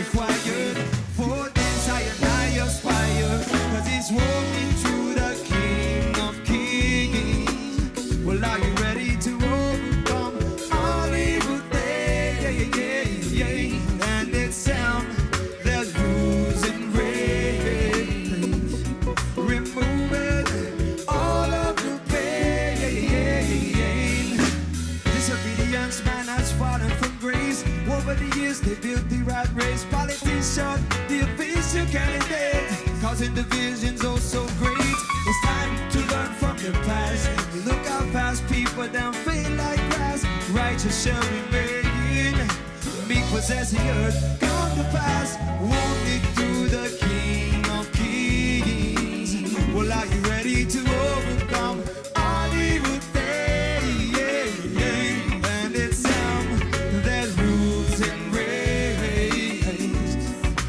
required. For this I and I aspire, cause he's walking through the King of Kings. Well, are you ready to overcome all evil days? And it's sound that rules and reigns, removing all of the pain. Disobedience, man, has fallen from grace. Over the years, they built the rat race. Politician, the official candidate, causing divisions oh so great. It's time to learn from your past. Look how fast people down fade like grass. Righteous shall remain. Meek possess the earth, come to pass. Walking through the King of Kings. Well, are you ready to overcome all evil days? And it's sound that rules and reigns,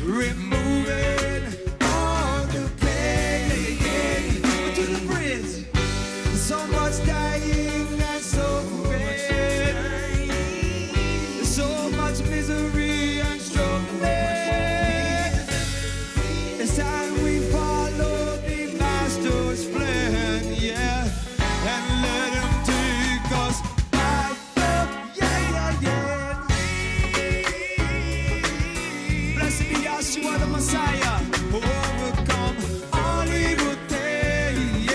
removing all the pain. To the bridge, so much dying and suffering, so much misery and struggling. It's time we follow the Master's plan, yeah, and let him take us higher, yeah. Blessed be Yeshua the Messiah, who overcome all evil days,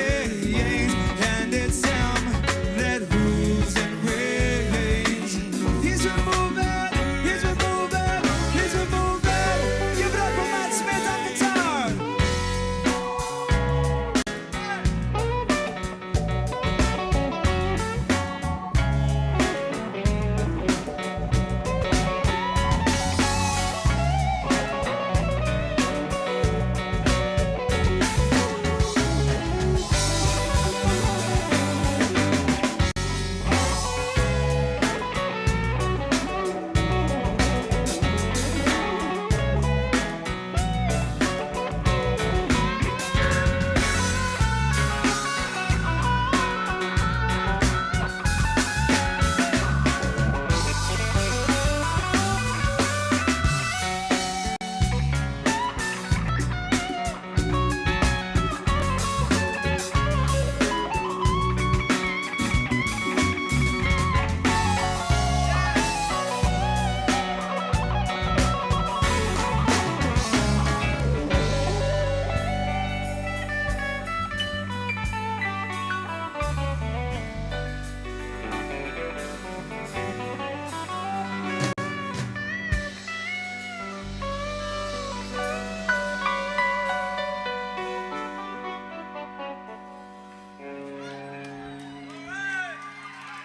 and it's him that rules and reigns. He's removing, he's removing, he's removing. Give it up for Matt Smith on guitar.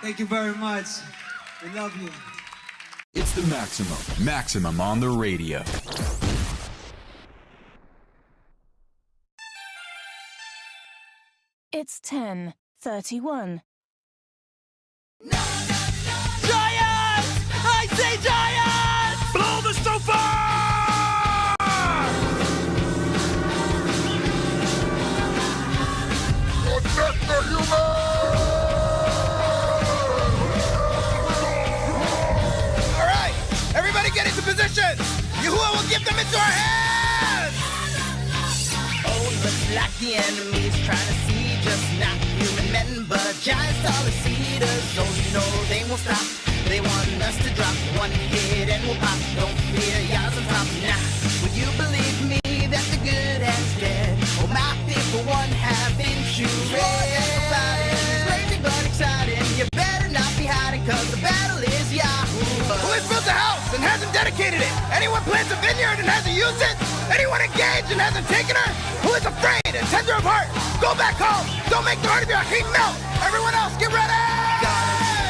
Thank you very much. We love you. It's the Maximum on the radio. It's 10:31. Giants! I say Giants! Blow the shofar! Protect the human! All right, everybody get into position. Yahuwah will give them into our hands. Oh, looks like the enemy's trying to siege us, not human men, but giants, taller cedars. Oh, you know they won't stop. They want us to drop one hit and we'll pop. Don't fear, Yah's on top. Nah, will you believe me that the good has dead? Oh, my fearful one have insurance. It's crazy but exciting. You better not be hiding, cause the battle is Yahuwah. Who has built a house and hasn't dedicated it? Anyone plants a vineyard and hasn't used it? Anyone engaged and hasn't taken her? Who is afraid and tender of heart? Go back home. Don't make the heart of your king melt. Everyone else, get ready!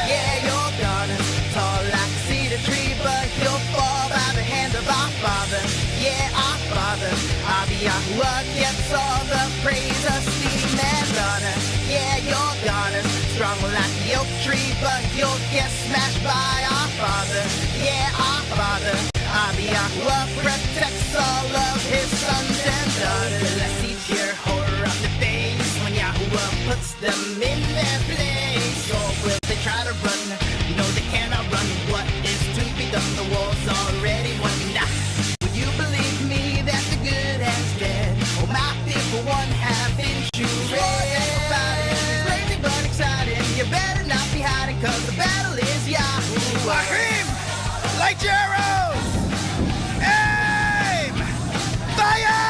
Yeah, your garden, tall like a cedar tree, but you'll fall by the hand of our Father. Yeah, our Father, our Yahuwah gets all the praise, esteem and honor. Yeah, your garden, strong like the oak tree, but you'll get smashed by our Father. Yeah, our Father, our Yahuwah protects all of his sons and daughters. Let's see your horror on the face when Yahuwah puts them in their place. Or will they try to run? No, they cannot run. What is to be done? The war's already won. Nah, will you cause the battle is Yahuwah. Achim! Light your arrows! Aim! Fire!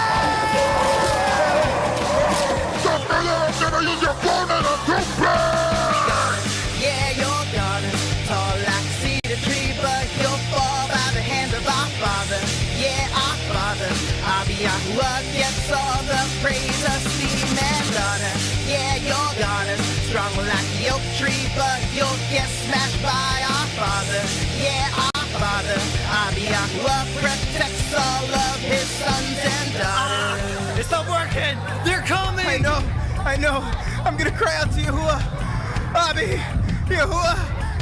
Yeah, you're gonna tall like a cedar tree, but you'll fall by the hand of our Father. Yeah, our Father, our Yahuwah gets all the praise, esteem, and honor. Yeah, you're gonna strong like the oak tree, but you'll get smashed by our Father. Yeah, our Father, our Yahuwah protects all of his sons and daughters. It's not working! They're coming! I know. I'm gonna cry out to Yahuwah. Abi, Yahuwah,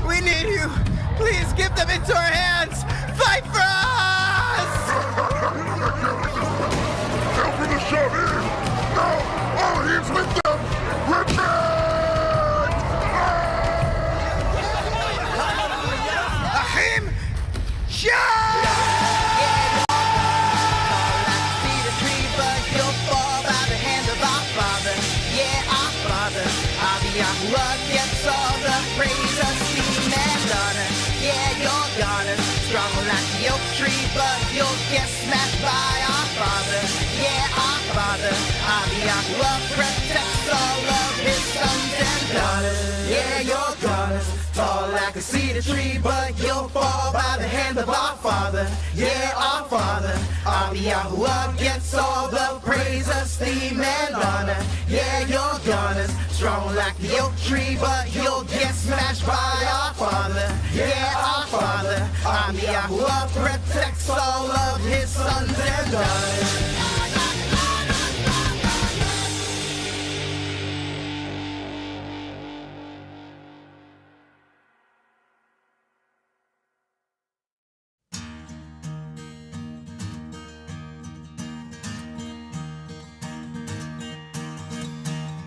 we need you. Please give them into our hands. Fight for us! Help for the shove in! Now, all hands with them! Repent! Achim! Shout! Yahuwah gets all the praise, esteem, and honor. Yeah, you're gonna strong like the oak tree, but you'll get smashed by our Father. Yeah, our Father, our Yahuwah protects all of his sons and daughters. Yeah, you're gonna fall like a cedar tree, but you'll fall by the hand of our Father. Yeah, our Father, our Yahuwah gets all the praise, esteem, and honor. Yeah, you're gonna strong like the oak tree, but you'll get smashed by our Father. Yeah, our Father, our Yahuwah protects all of his sons and daughters.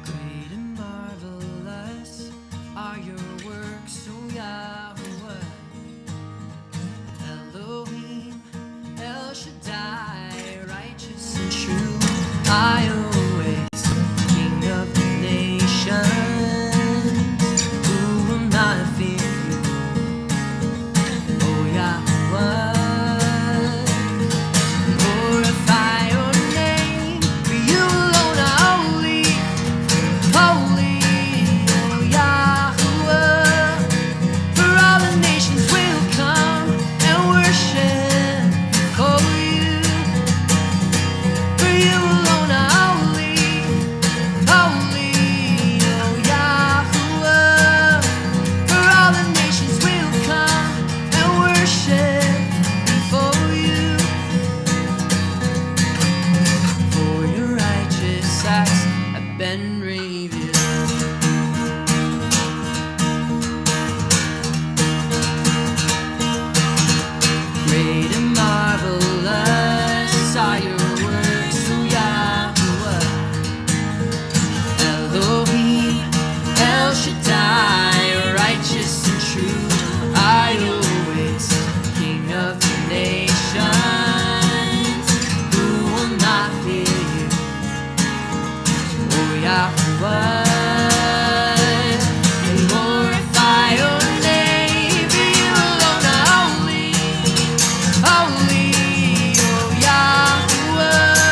Great and marvelous are your works, O Yahweh. Elohim, El Shaddai, righteous and true. I always, King of the nations, who will not fear you, O Yahweh. Glorify your name, for you alone are holy. Holy, O Yahuwah, for all the nations will come and worship before you. For you alone are holy, holy, O Yahuwah, for all the nations will come and worship before you. For your righteous acts have been revealed. Great and marvelous are your works, O Yahweh. Elohim, El Shaddai, righteous and true. I always, King of the nations, who will not fear you, O Yahweh. And glorify your name, for you alone are holy. Holy, O Yahuwah,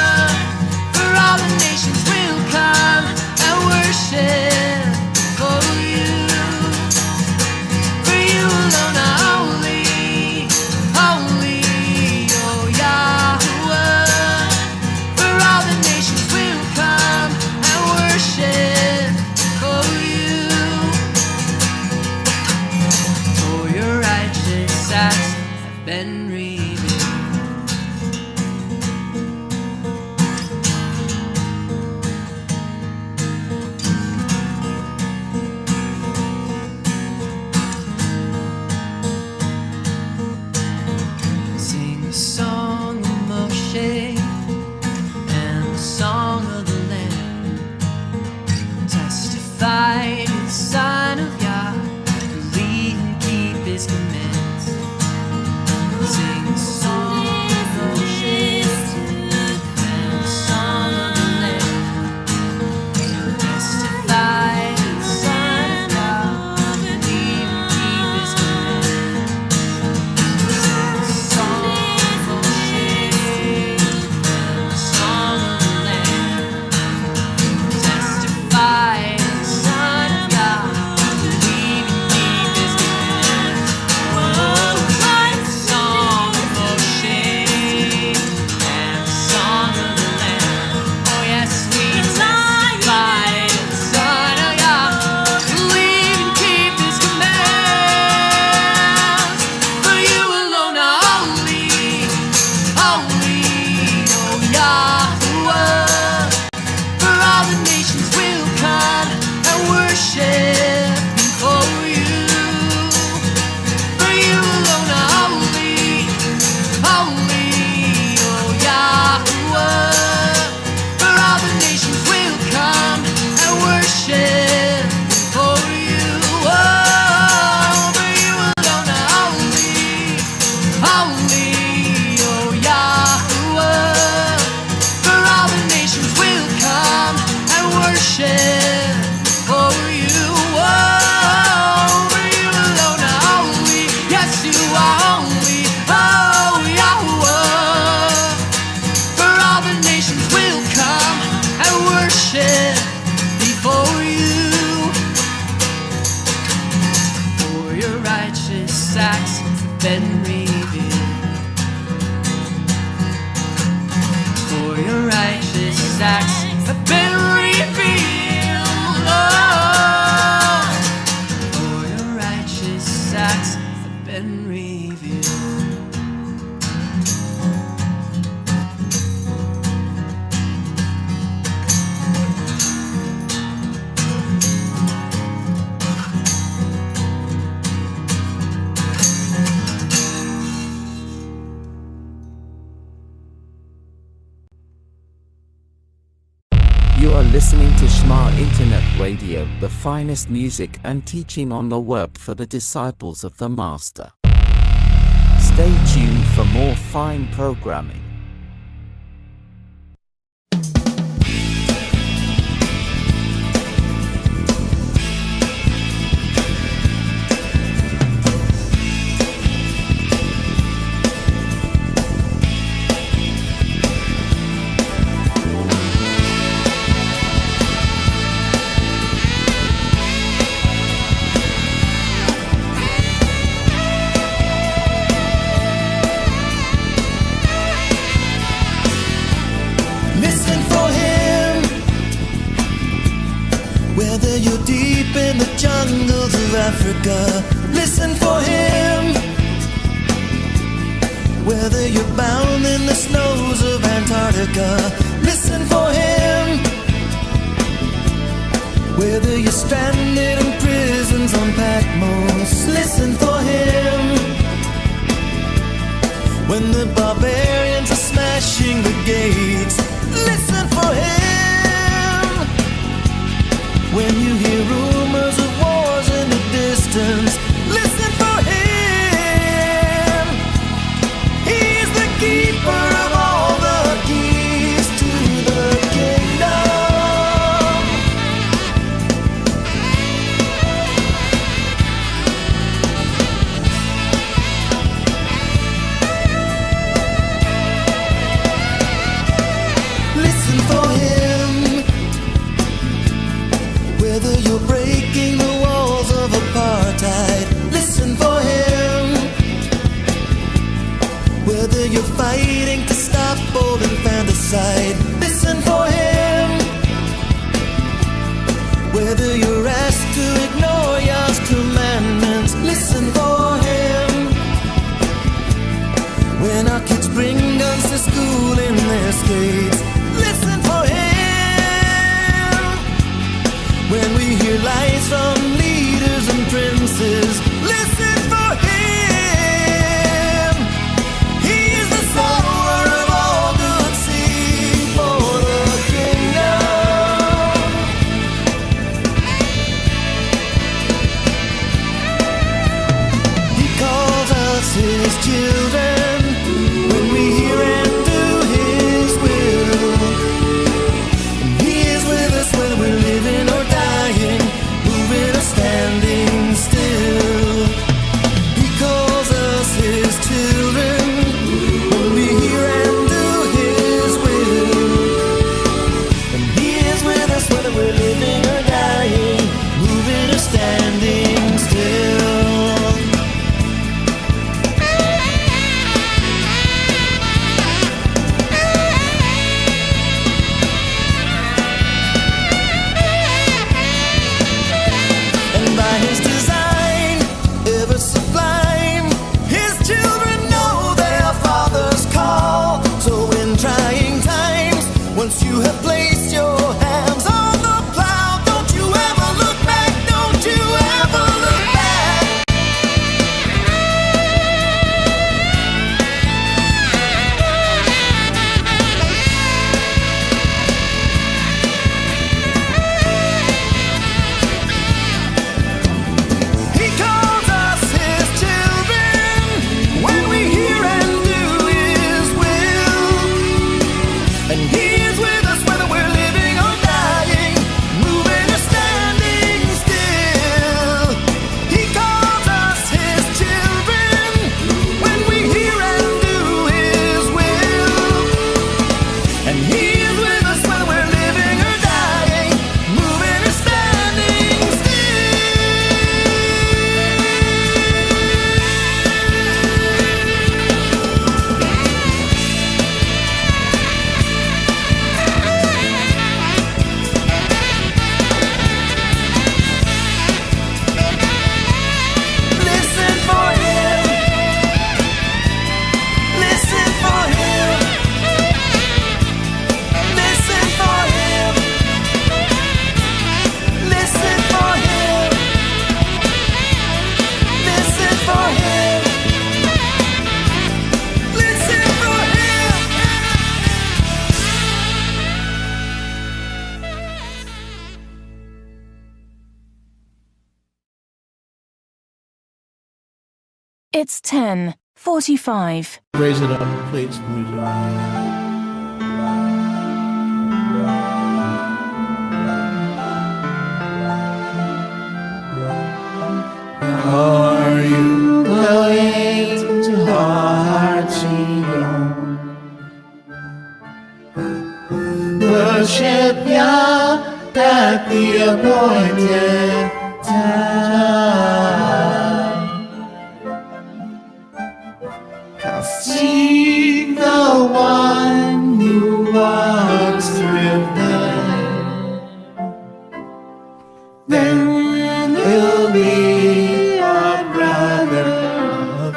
for all the nations will come and worship before you. For you alone are holy, holy, O Yahuwah, for all the nations will come and worship before you. For your righteous acts have been revealed. Sing the song of Moshe and the song of the Lamb. Testify to the Son of Yah, lead and keep his commands. Sing righteous acts have been revealed. For your righteous acts have been revealed. Oh, for your righteous acts have been revealed. You are listening to Shema Internet Radio, the finest music and teaching on the work for the disciples of the Master. Stay tuned for more fine programming. Listen for him. Whether you're deep in the jungles of Africa, listen for him. Whether you're bound in the snows of Antarctica, listen for him. Whether you're stranded in prisons on Patmos, listen for him. When the barbarians are smashing the gates, listen for him. When you hear rumors of wars in the distance, listen for him. He's the keeper of all the keys to the kingdom. Listen for him. Whether you're breaking the walls of apartheid, listen for him. Whether you're fighting to stop old infanticide, listen for him. Whether you're asked to ignore Yah's commandments, listen for him. When our kids bring guns to school in their skates, listen for him. When we hear lies from leaders and princes, listen for him. He's the sower of all good seed for the kingdom. He calls us his children when we hear and do his will. It's 10:45. Raise it up, please. Music. Are you going to Heartseed? Worship Yah at the appointed time. Seek the one who walks with them. Then he'll be our brother of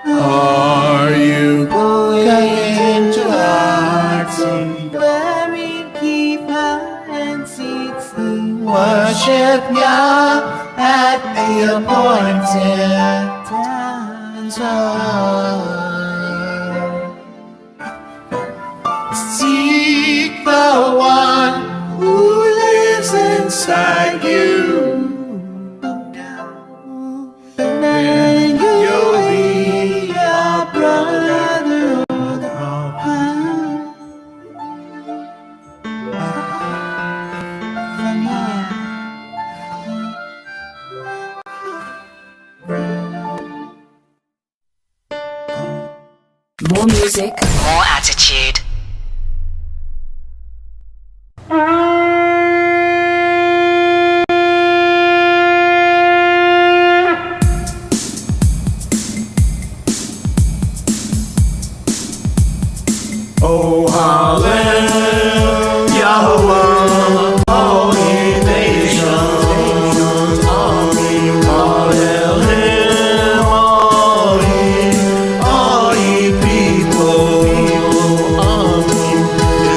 Are you going to Heartseed? Where we keep hide and seek food. Worship Yah at the appointed time. Seek the one who lives inside you. Then you'll be a brother of More music, more attitude. Oh, hallelujah, Yahweh, all ye nations, Amen, hallelujah, all ye people, Amen.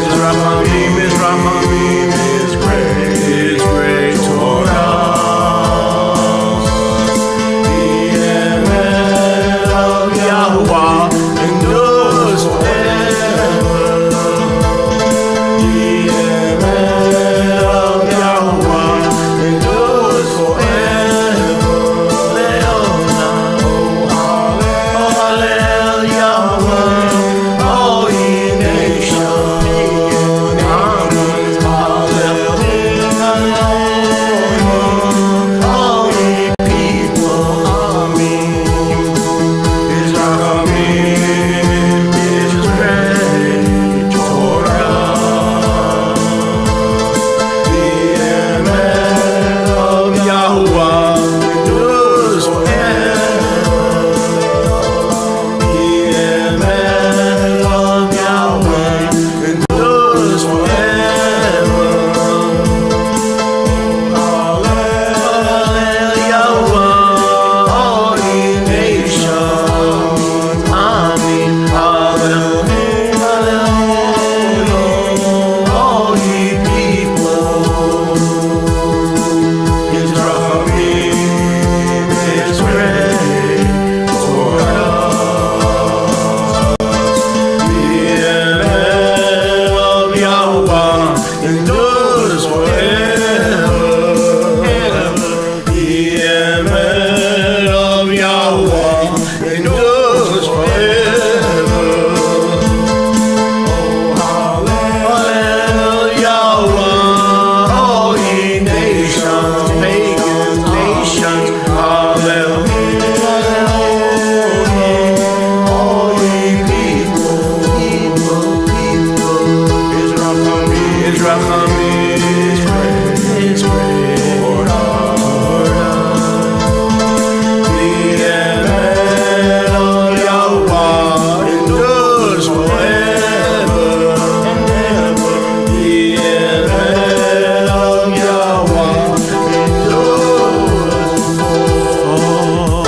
Mizrachamim is great Torah. The emet of Yahweh endures forever. The emet of Yahweh endures forever. Le'olam, Hallel Yahweh, all ye nations. Amen, Hallel, all ye people. Amen. His Rachamim is great Torah. The emet of Yahweh endures forever. The emet of Yahweh endures forever. Hallel Yahweh, all ye nations. Amen. Hallelujah, all ye people. His Rachamim is great Torah. The emet of Yahweh endures forever. The emet of Yahweh endures forever. Hallel Yahweh, all ye nations, pagan nations. Hallel, all ye people. His Rachamim is great Torah. The emet of Yahweh endures forever and ever. The emet of Yahweh endures forever.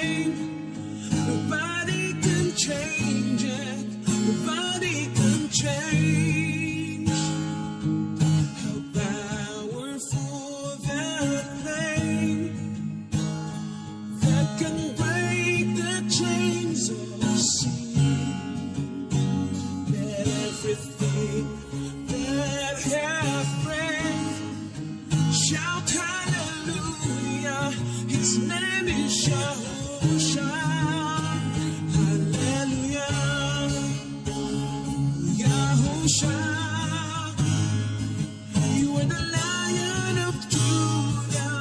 name. Nobody can change it. Nobody can change how powerful that name that can break the chains of sin. Let everything that hath breath shout hallelujah. His name is Yahushua. You are the Lion of Judah,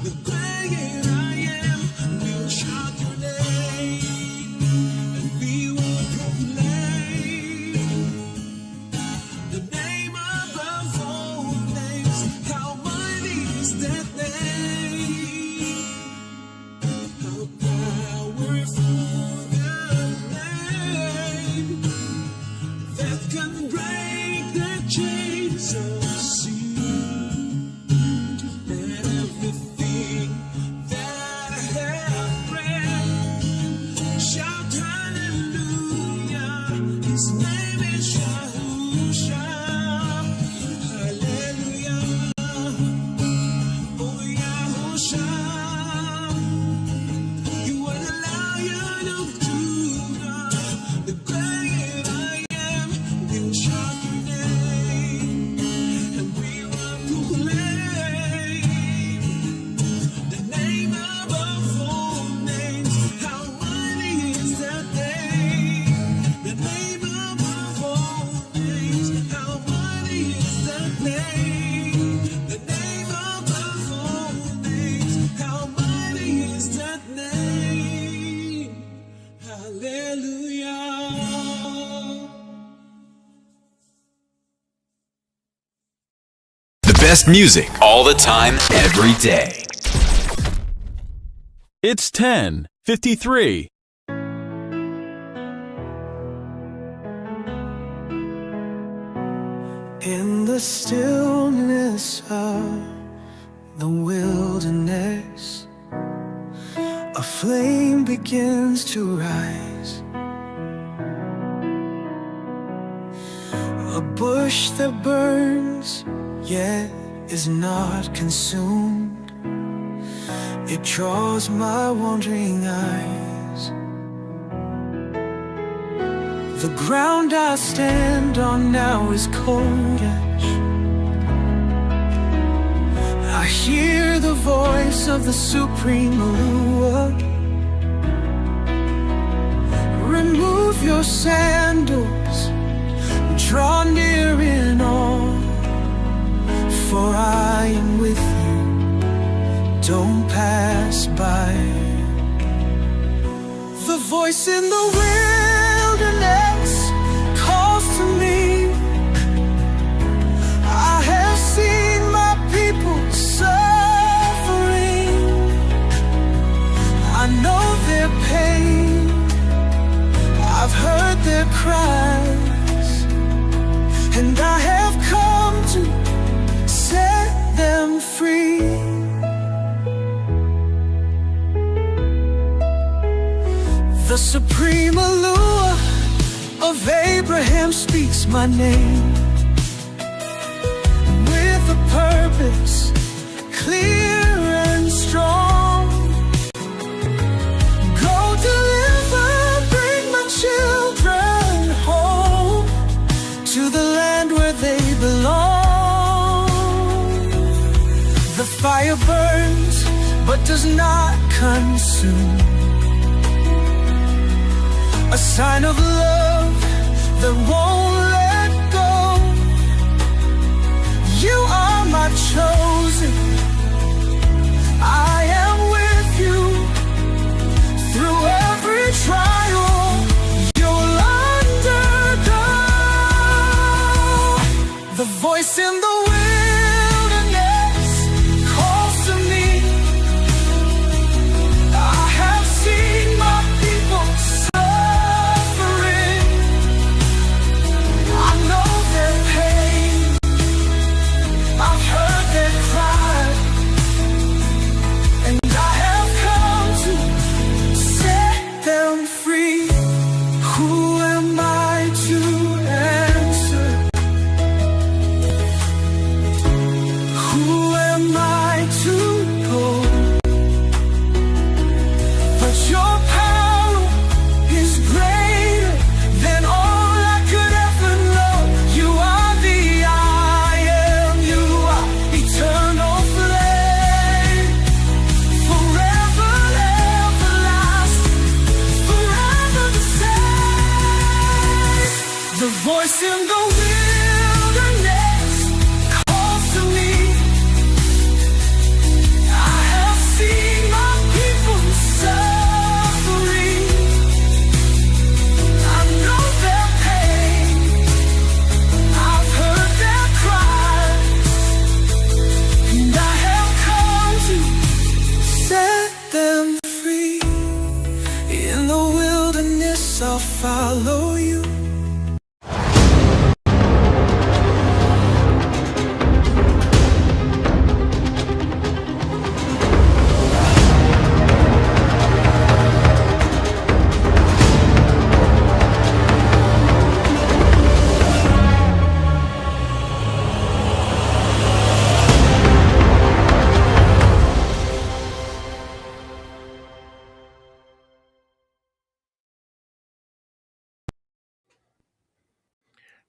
the great I am. We'll shout your name, and we will proclaim the name above all names. How mighty is that name? How powerful that name that can break the chains of sin. Let everything that hath breath shout hallelujah. His name is Yahushua. Hallelujah. Oh Yahushua, you are the Lion of Judah, the great I am. We'll shout your name, and we will proclaim the name above all names. How mighty is that name? The name above all names. How mighty is that name? The name above all names. How mighty is that name? Hallelujah. The best music all the time, every day. It's 10:53. In the stillness of the wilderness, a flame begins to rise. A bush that burns, yet is not consumed. It draws my wandering eyes. The ground I stand on now is cold ash. I hear the voice of the Supreme Ruler. Remove your sandals, draw near in awe, for I am with you, don't pass by. The voice in the wilderness calls to me. I have seen my people suffering. I know their pain, I've heard their cries, and I have come to set them free. The supreme allure of Abraham speaks my name with a purpose clear and strong. Go deliver, bring my children home to the land where they belong. The fire burns but does not consume, a sign of love that won't let go. You are my chosen, I am with you through every trial. You'll undergo. The voice in the wilderness calls to me. I have seen my people suffering. I know their pain, I've heard their cry, and I have come to in the wilderness calls to me. I have seen my people suffering. I know their pain. I've heard their cries, and I have come to set them free. In the wilderness, I'll follow you.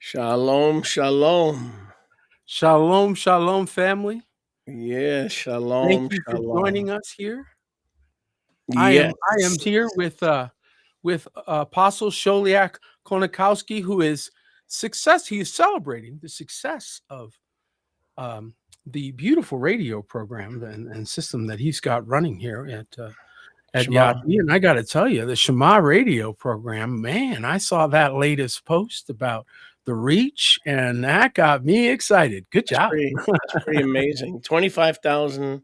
Shalom, shalom. Shalom, shalom, family. Yeah, shalom, Thank you shalom. for joining us here. Yes. I am here with Apostle Sholiak Konakowski, who is he is celebrating the success of the beautiful radio program and system that he's got running here at Shema. Yati. And I got to tell you, the Shema radio program, man, I saw that latest post about the reach, and that got me excited. Good job. That's pretty amazing. 25,000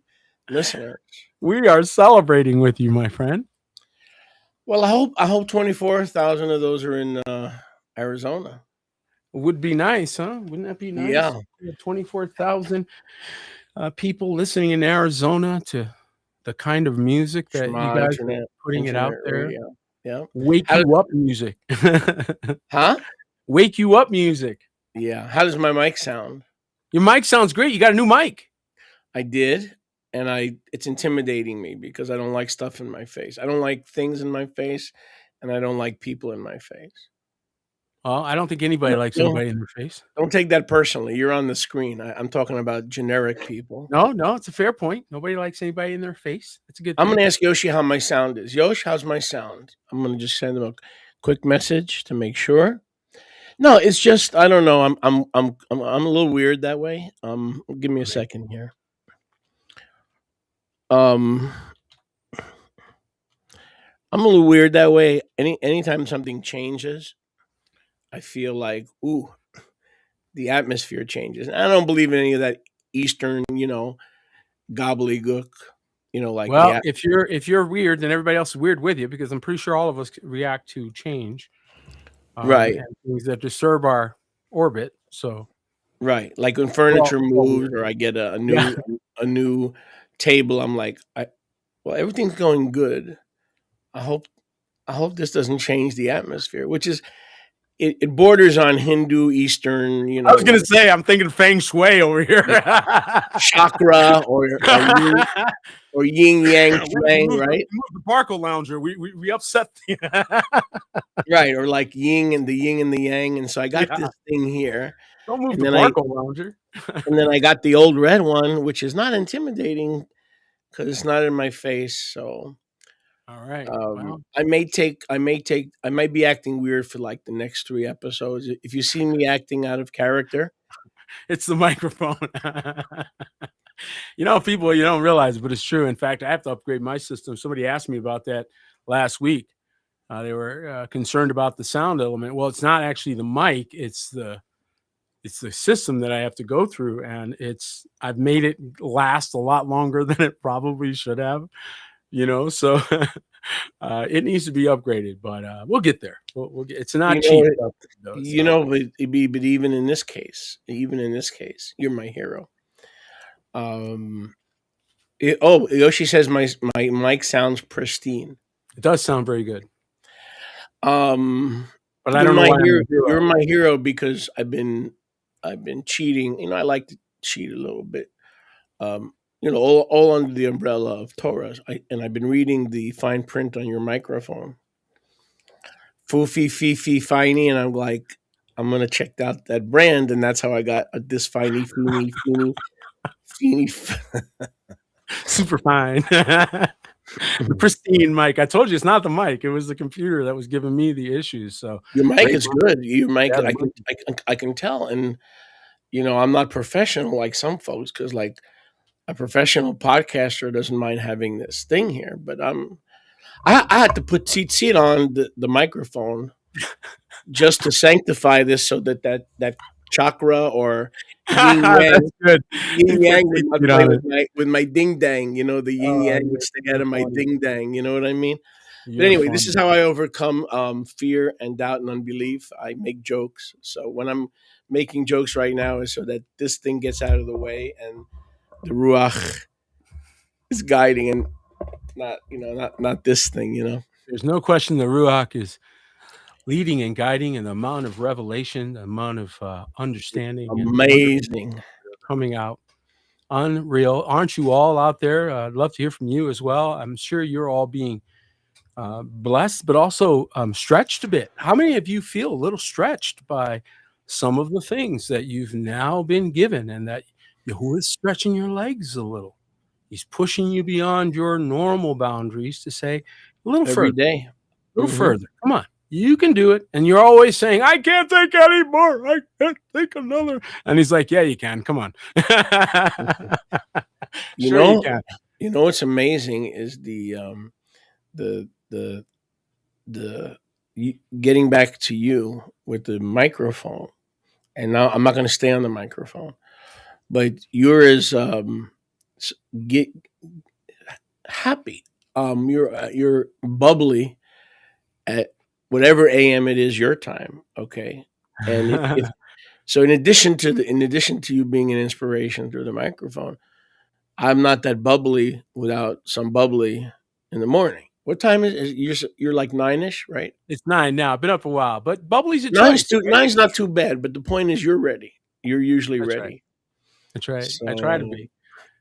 listeners. We are celebrating with you, my friend. Well, I hope 24,000 of those are in Arizona. Would be nice, huh? Wouldn't that be nice? Yeah. 24,000 people listening in Arizona to the kind of music that Shema you guys Internet, are putting it out Internet there. radio. Yeah. Wake you up music. Huh? Wake you up music. Yeah. How does my mic sound? Your mic sounds great. You got a new mic. I did, and it's intimidating me because I don't like stuff in my face. I don't like things in my face, and I don't like people in my face. Well, I don't think anybody likes anybody in their face. Don't take that personally. You're on the screen. I'm talking about generic people. No, it's a fair point. Nobody likes anybody in their face. That's a good thing. I'm going to ask Yoshi how my sound is. Yosh, how's my sound? I'm going to just send him a quick message to make sure. No, it's just I don't know. I'm a little weird that way. Give me a second here. I'm a little weird that way. Anytime something changes, I feel like, ooh, the atmosphere changes. And I don't believe in any of that Eastern, gobbledygook, like. Well, if you're weird, then everybody else is weird with you, because I'm pretty sure all of us react to change, right? And things that disturb our orbit. So, right, like when furniture moves, or I get a new table, I'm like, well, everything's going good. I hope this doesn't change the atmosphere, which is. It borders on Hindu, Eastern, I was going to say, I'm thinking feng shui over here. Chakra or yin yang twang, right? The Barco Lounger. We upset right, or like yin and the yang. And so I got this thing here. Don't move the Barco Lounger. And then I got the old red one, which is not intimidating because it's not in my face. So all right. I might be acting weird for like the next 3 episodes. If you see me acting out of character, it's the microphone. People, you don't realize it, but it's true. In fact, I have to upgrade my system. Somebody asked me about that last week. They were concerned about the sound element. Well, it's not actually the mic. It's the system that I have to go through, and I've made it last a lot longer than it probably should have. So it needs to be upgraded, but we'll get there. It's not cheap. But even in this case, you're my hero. Yoshi says my mic sounds pristine. It does sound very good. But I don't know. You're my hero because I've been cheating. I like to cheat a little bit. All under the umbrella of Torah. And I've been reading the fine print on your microphone. Foofy, Fifi, Finey. And I'm like, I'm going to check out that brand. And that's how I got this Finey, Feeny. Super fine. The pristine mic. I told you it's not the mic. It was the computer that was giving me the issues. So Your mic is good. Your mic, Yeah, I can tell. And, I'm not professional like some folks because, like, a professional podcaster doesn't mind having this thing here. But I had to put seat on the microphone just to sanctify this so that chakra or yin yang, That's good. yin yang You would not put play on with my ding dang. The yin yang would stay out of my ding dang. You know what I mean? But anyway, this is how I overcome fear and doubt and unbelief. I make jokes. So when I'm making jokes right now is so that this thing gets out of the way and the ruach is guiding and not this thing. There's no question the Ruach is leading and guiding, and the amount of revelation, the amount of understanding, amazing coming out. Unreal. Aren't you all out there? I'd love to hear from you as well. I'm sure you're all being blessed, but also stretched a bit. How many of you feel a little stretched by some of the things that you've now been given, and that Yahuwah is stretching your legs a little? He's pushing you beyond your normal boundaries to say a little every further, day. a little further. Come on, you can do it. And you're always saying, "I can't take any more. I can't take another." And he's like, "Yeah, you can. Come on." You know what's amazing is the getting back to you with the microphone. And now I'm not going to stay on the microphone, but you're as get happy. You're bubbly at whatever AM it is your time. Okay, and so in addition to you being an inspiration through the microphone, I'm not that bubbly without some bubbly in the morning. What time is you're like 9ish, right? It's 9 now. I've been up a while, but bubbly's a Nine's choice. nine's not too bad, but the point is you're ready. You're usually That's ready. right. That's right. So, I try to be.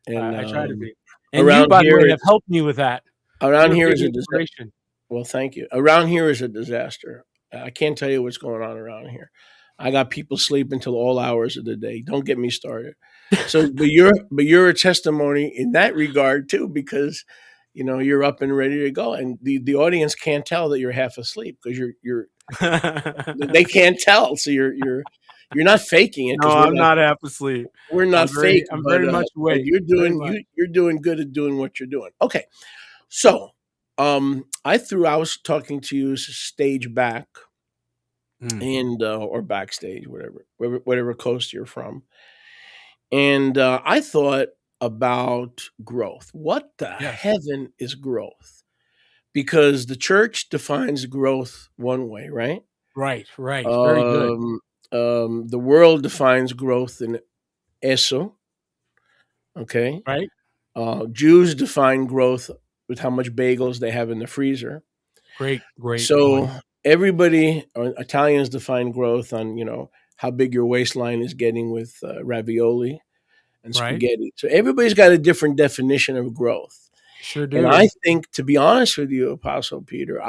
and I try to be. And around you, by the here way, have it's- helped me with that. around You're here a is big a disaster. inspiration. Well, thank you. Around here is a disaster. I can't tell you what's going on around here. I got people sleeping till all hours of the day. Don't get me started. So, but you're a testimony in that regard too, because you're up and ready to go, and the audience can't tell that you're half asleep because you're they can't tell. So you're not faking it. No, I'm not half asleep. We're not fake. I'm very much but awake. You're Very doing much. you're doing good at doing what you're doing. Okay, so I was talking to you stage back and or backstage, whatever coast you're from, and I thought about growth. What the heaven is growth? Because the church defines growth one way, right? Right. Very good. The world defines growth in eso. Okay. Right. Jews define growth with how much bagels they have in the freezer. Great. So everybody, or Italians define growth on how big your waistline is getting with ravioli and Right. spaghetti. So everybody's got a different definition of growth. Sure do. And I think, to be honest with you, Apostle Peter,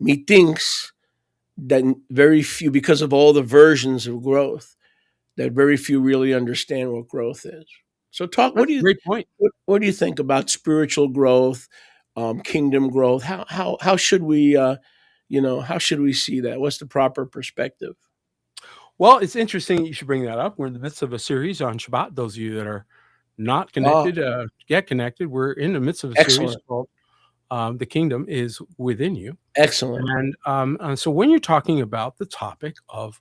methinks that very few, because of all the versions of growth, that very few really understand what growth is. So great point. What do you think about spiritual growth, kingdom growth? How should we how should we see that? What's the proper perspective? Well, it's interesting you should bring that up. We're in the midst of a series on Shabbat. Those of you that are not connected, get connected. We're in the midst of a series called "The Kingdom is Within You." Excellent. And so when you're talking about the topic of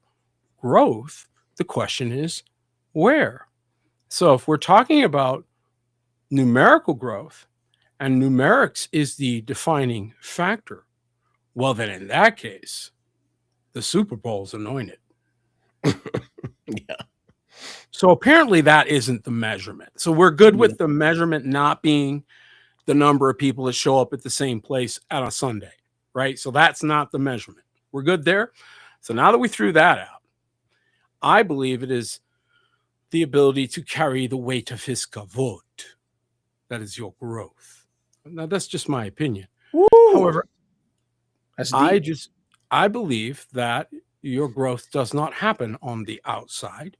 growth, the question is where? So if we're talking about numerical growth, and numerics is the defining factor, well, then in that case, the Super Bowl's anointed. Yeah. So apparently that isn't the measurement. So we're good with the measurement not being the number of people that show up at the same place on a Sunday, right? So that's not the measurement. We're good there. So now that we threw that out, I believe it is the ability to carry the weight of his kavod. That is your growth. Now that's just my opinion. Woo! However, That's deep. I believe that your growth does not happen on the outside.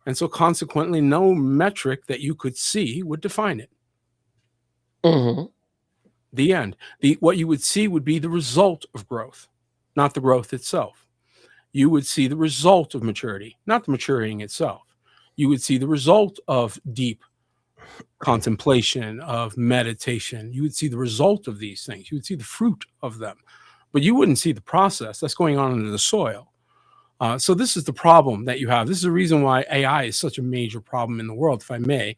And so consequently, no metric that you could see would define it. Mm-hmm. The end. What you would see would be the result of growth, not the growth itself. You would see the result of maturity, not the maturing itself. You would see the result of deep contemplation, of meditation. You would see the result of these things. You would see the fruit of them, but you wouldn't see the process that's going on under the soil. So this is the problem that you have. This is the reason why AI is such a major problem in the world, if I may,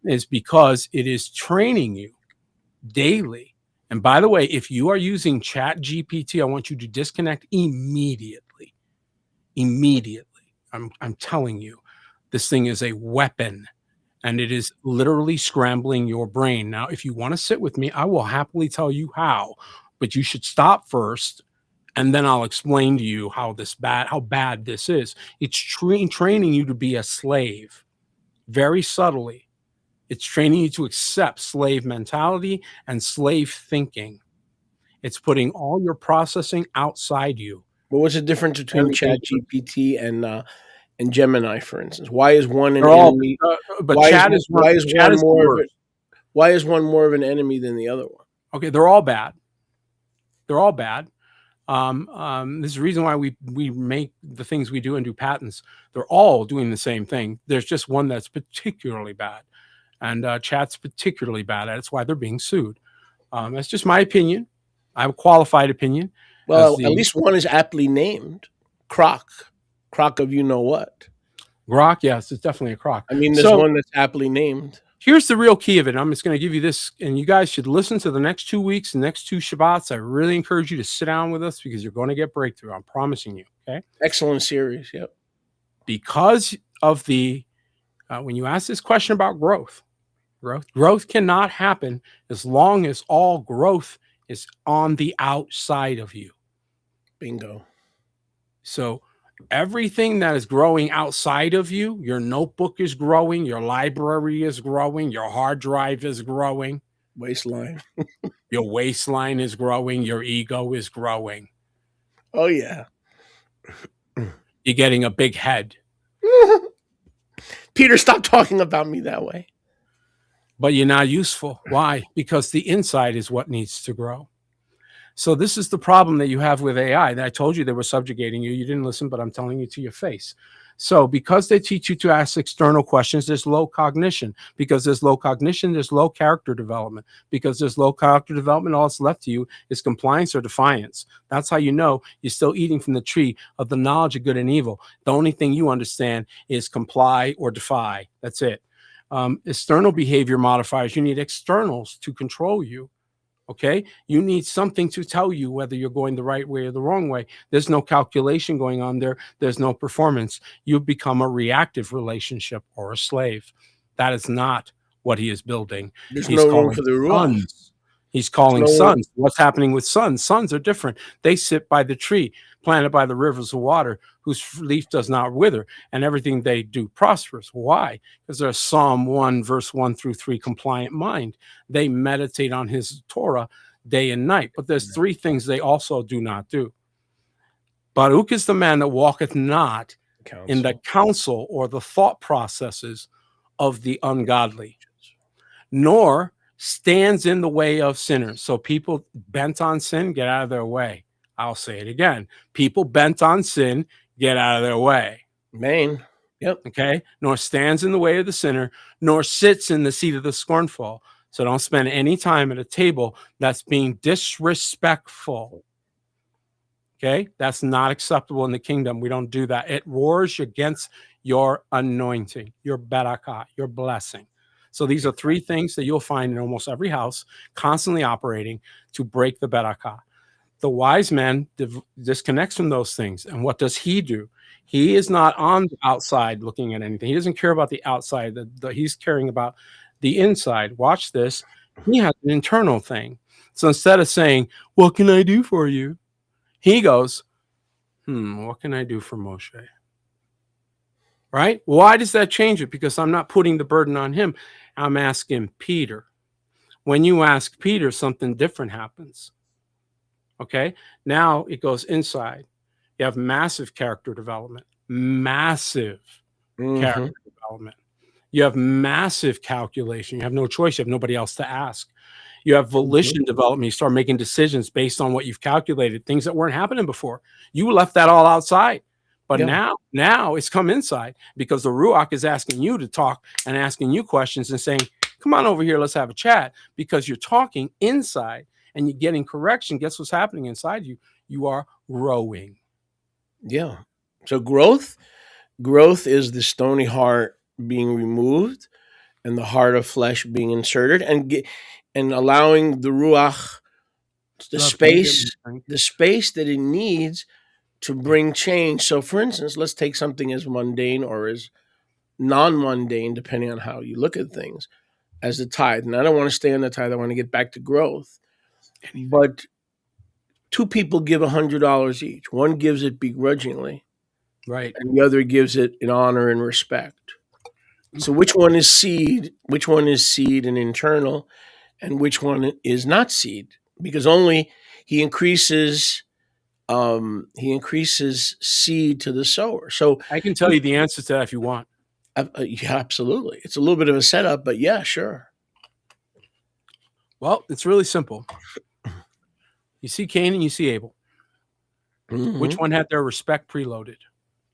is because it is training you daily. And by the way, if you are using Chat GPT, I want you to disconnect immediately. Immediately. I'm telling you, this thing is a weapon, and it is literally scrambling your brain. Now, if you want to sit with me, I will happily tell you how, but you should stop first, and then I'll explain to you how bad this is. It's training you to be a slave, very subtly. It's training you to accept slave mentality and slave thinking. It's putting all your processing outside you. But what's the difference between ChatGPT and Gemini, for instance? Why is one an All, enemy? but why Chat is, is one, why is Chat one is the more of worst. why is one more of an enemy than the other one? Okay, they're all bad. They're all bad. This is the reason why we make the things we do and do patents. They're all doing the same thing. There's just one that's particularly bad, and Chat's particularly bad at it. It's why they're being sued. That's just my opinion. I have a qualified opinion. Well, at least one is aptly named Grok of you know what. Grok, yes, it's definitely a crock. I mean, there's one that's aptly named. Here's the real key of it. I'm just going to give you this, and you guys should listen to the next 2 weeks, the next 2 Shabbats. I really encourage you to sit down with us because you're going to get breakthrough. I'm promising you. Okay. Excellent series. Yep. Because of when you ask this question about growth cannot happen as long as all growth is on the outside of you. Bingo. So everything that is growing outside of you, your notebook is growing, your library is growing, your hard drive is growing, waistline, your waistline is growing, your ego is growing. Oh yeah. You're getting a big head. Peter, stop talking about me that way. But you're not useful. Why? Because the inside is what needs to grow. So this is the problem that you have with AI. I told you they were subjugating you. You didn't listen, but I'm telling you to your face. So because they teach you to ask external questions, there's low cognition. Because there's low cognition, there's low character development. Because there's low character development, all that's left to you is compliance or defiance. That's how you know you're still eating from the tree of the knowledge of good and evil. The only thing you understand is comply or defy. That's it. External behavior modifiers, you need externals to control you. Okay, you need something to tell you whether you're going the right way or the wrong way. There's no calculation going on there. There's no performance. You become a reactive relationship or a slave. That is not what he is building. There's He's no room calling for the ruach. sons. He's calling sons. What's happening with sons? Sons are different. They sit by the tree, planted by the rivers of water, whose leaf does not wither, and everything they do prospers. Why? Because they're Psalm 1, verse 1 through 3 compliant mind. They meditate on his Torah day and night. But there's 3 things they also do not do. Baruch is the man that walketh not in the counsel or the thought processes of the ungodly, nor stands in the way of sinners. So people bent on sin, get out of their way. I'll say it again. People bent on sin, get out of their way. Main. Yep. Okay. Nor stands in the way of the sinner, nor sits in the seat of the scornful. So don't spend any time at a table that's being disrespectful. Okay. That's not acceptable in the kingdom. We don't do that. It wars against your anointing, your barakah, your blessing. So these are 3 things that you'll find in almost every house, constantly operating to break the barakah. The wise man disconnects from those things. And what does he do? He is not on the outside looking at anything. He doesn't care about the outside. He's caring about the inside. Watch this. He has an internal thing. So instead of saying, what can I do for you? He goes, what can I do for Moshe? Right? Why does that change it? Because I'm not putting the burden on him. I'm asking Peter. When you ask Peter, something different happens. Okay? Now it goes inside. You have massive character development. Massive character development. You have massive calculation. You have no choice. You have nobody else to ask. You have volition development. You start making decisions based on what you've calculated, things that weren't happening before. You left that all outside. But now it's come inside because the Ruach is asking you to talk and asking you questions and saying, come on over here, let's have a chat, because you're talking inside and you're getting correction. Guess what's happening inside you? You are growing. Yeah. So growth is the stony heart being removed and the heart of flesh being inserted, and allowing the Ruach the space that it needs to bring change. So for instance, let's take something as mundane or as non-mundane, depending on how you look at things, as the tithe. And I don't want to stay on the tithe. I want to get back to growth. But two people give $100 each. One gives it begrudgingly. Right. And the other gives it in honor and respect. So which one is seed? Which one is seed and internal? And which one is not seed? Because only he increases seed to the sower. So I can tell you the answer to that if you want. Yeah, absolutely. It's a little bit of a setup, but yeah, sure. Well, it's really simple. You see Cain and you see Abel. Mm-hmm. Which one had their respect preloaded?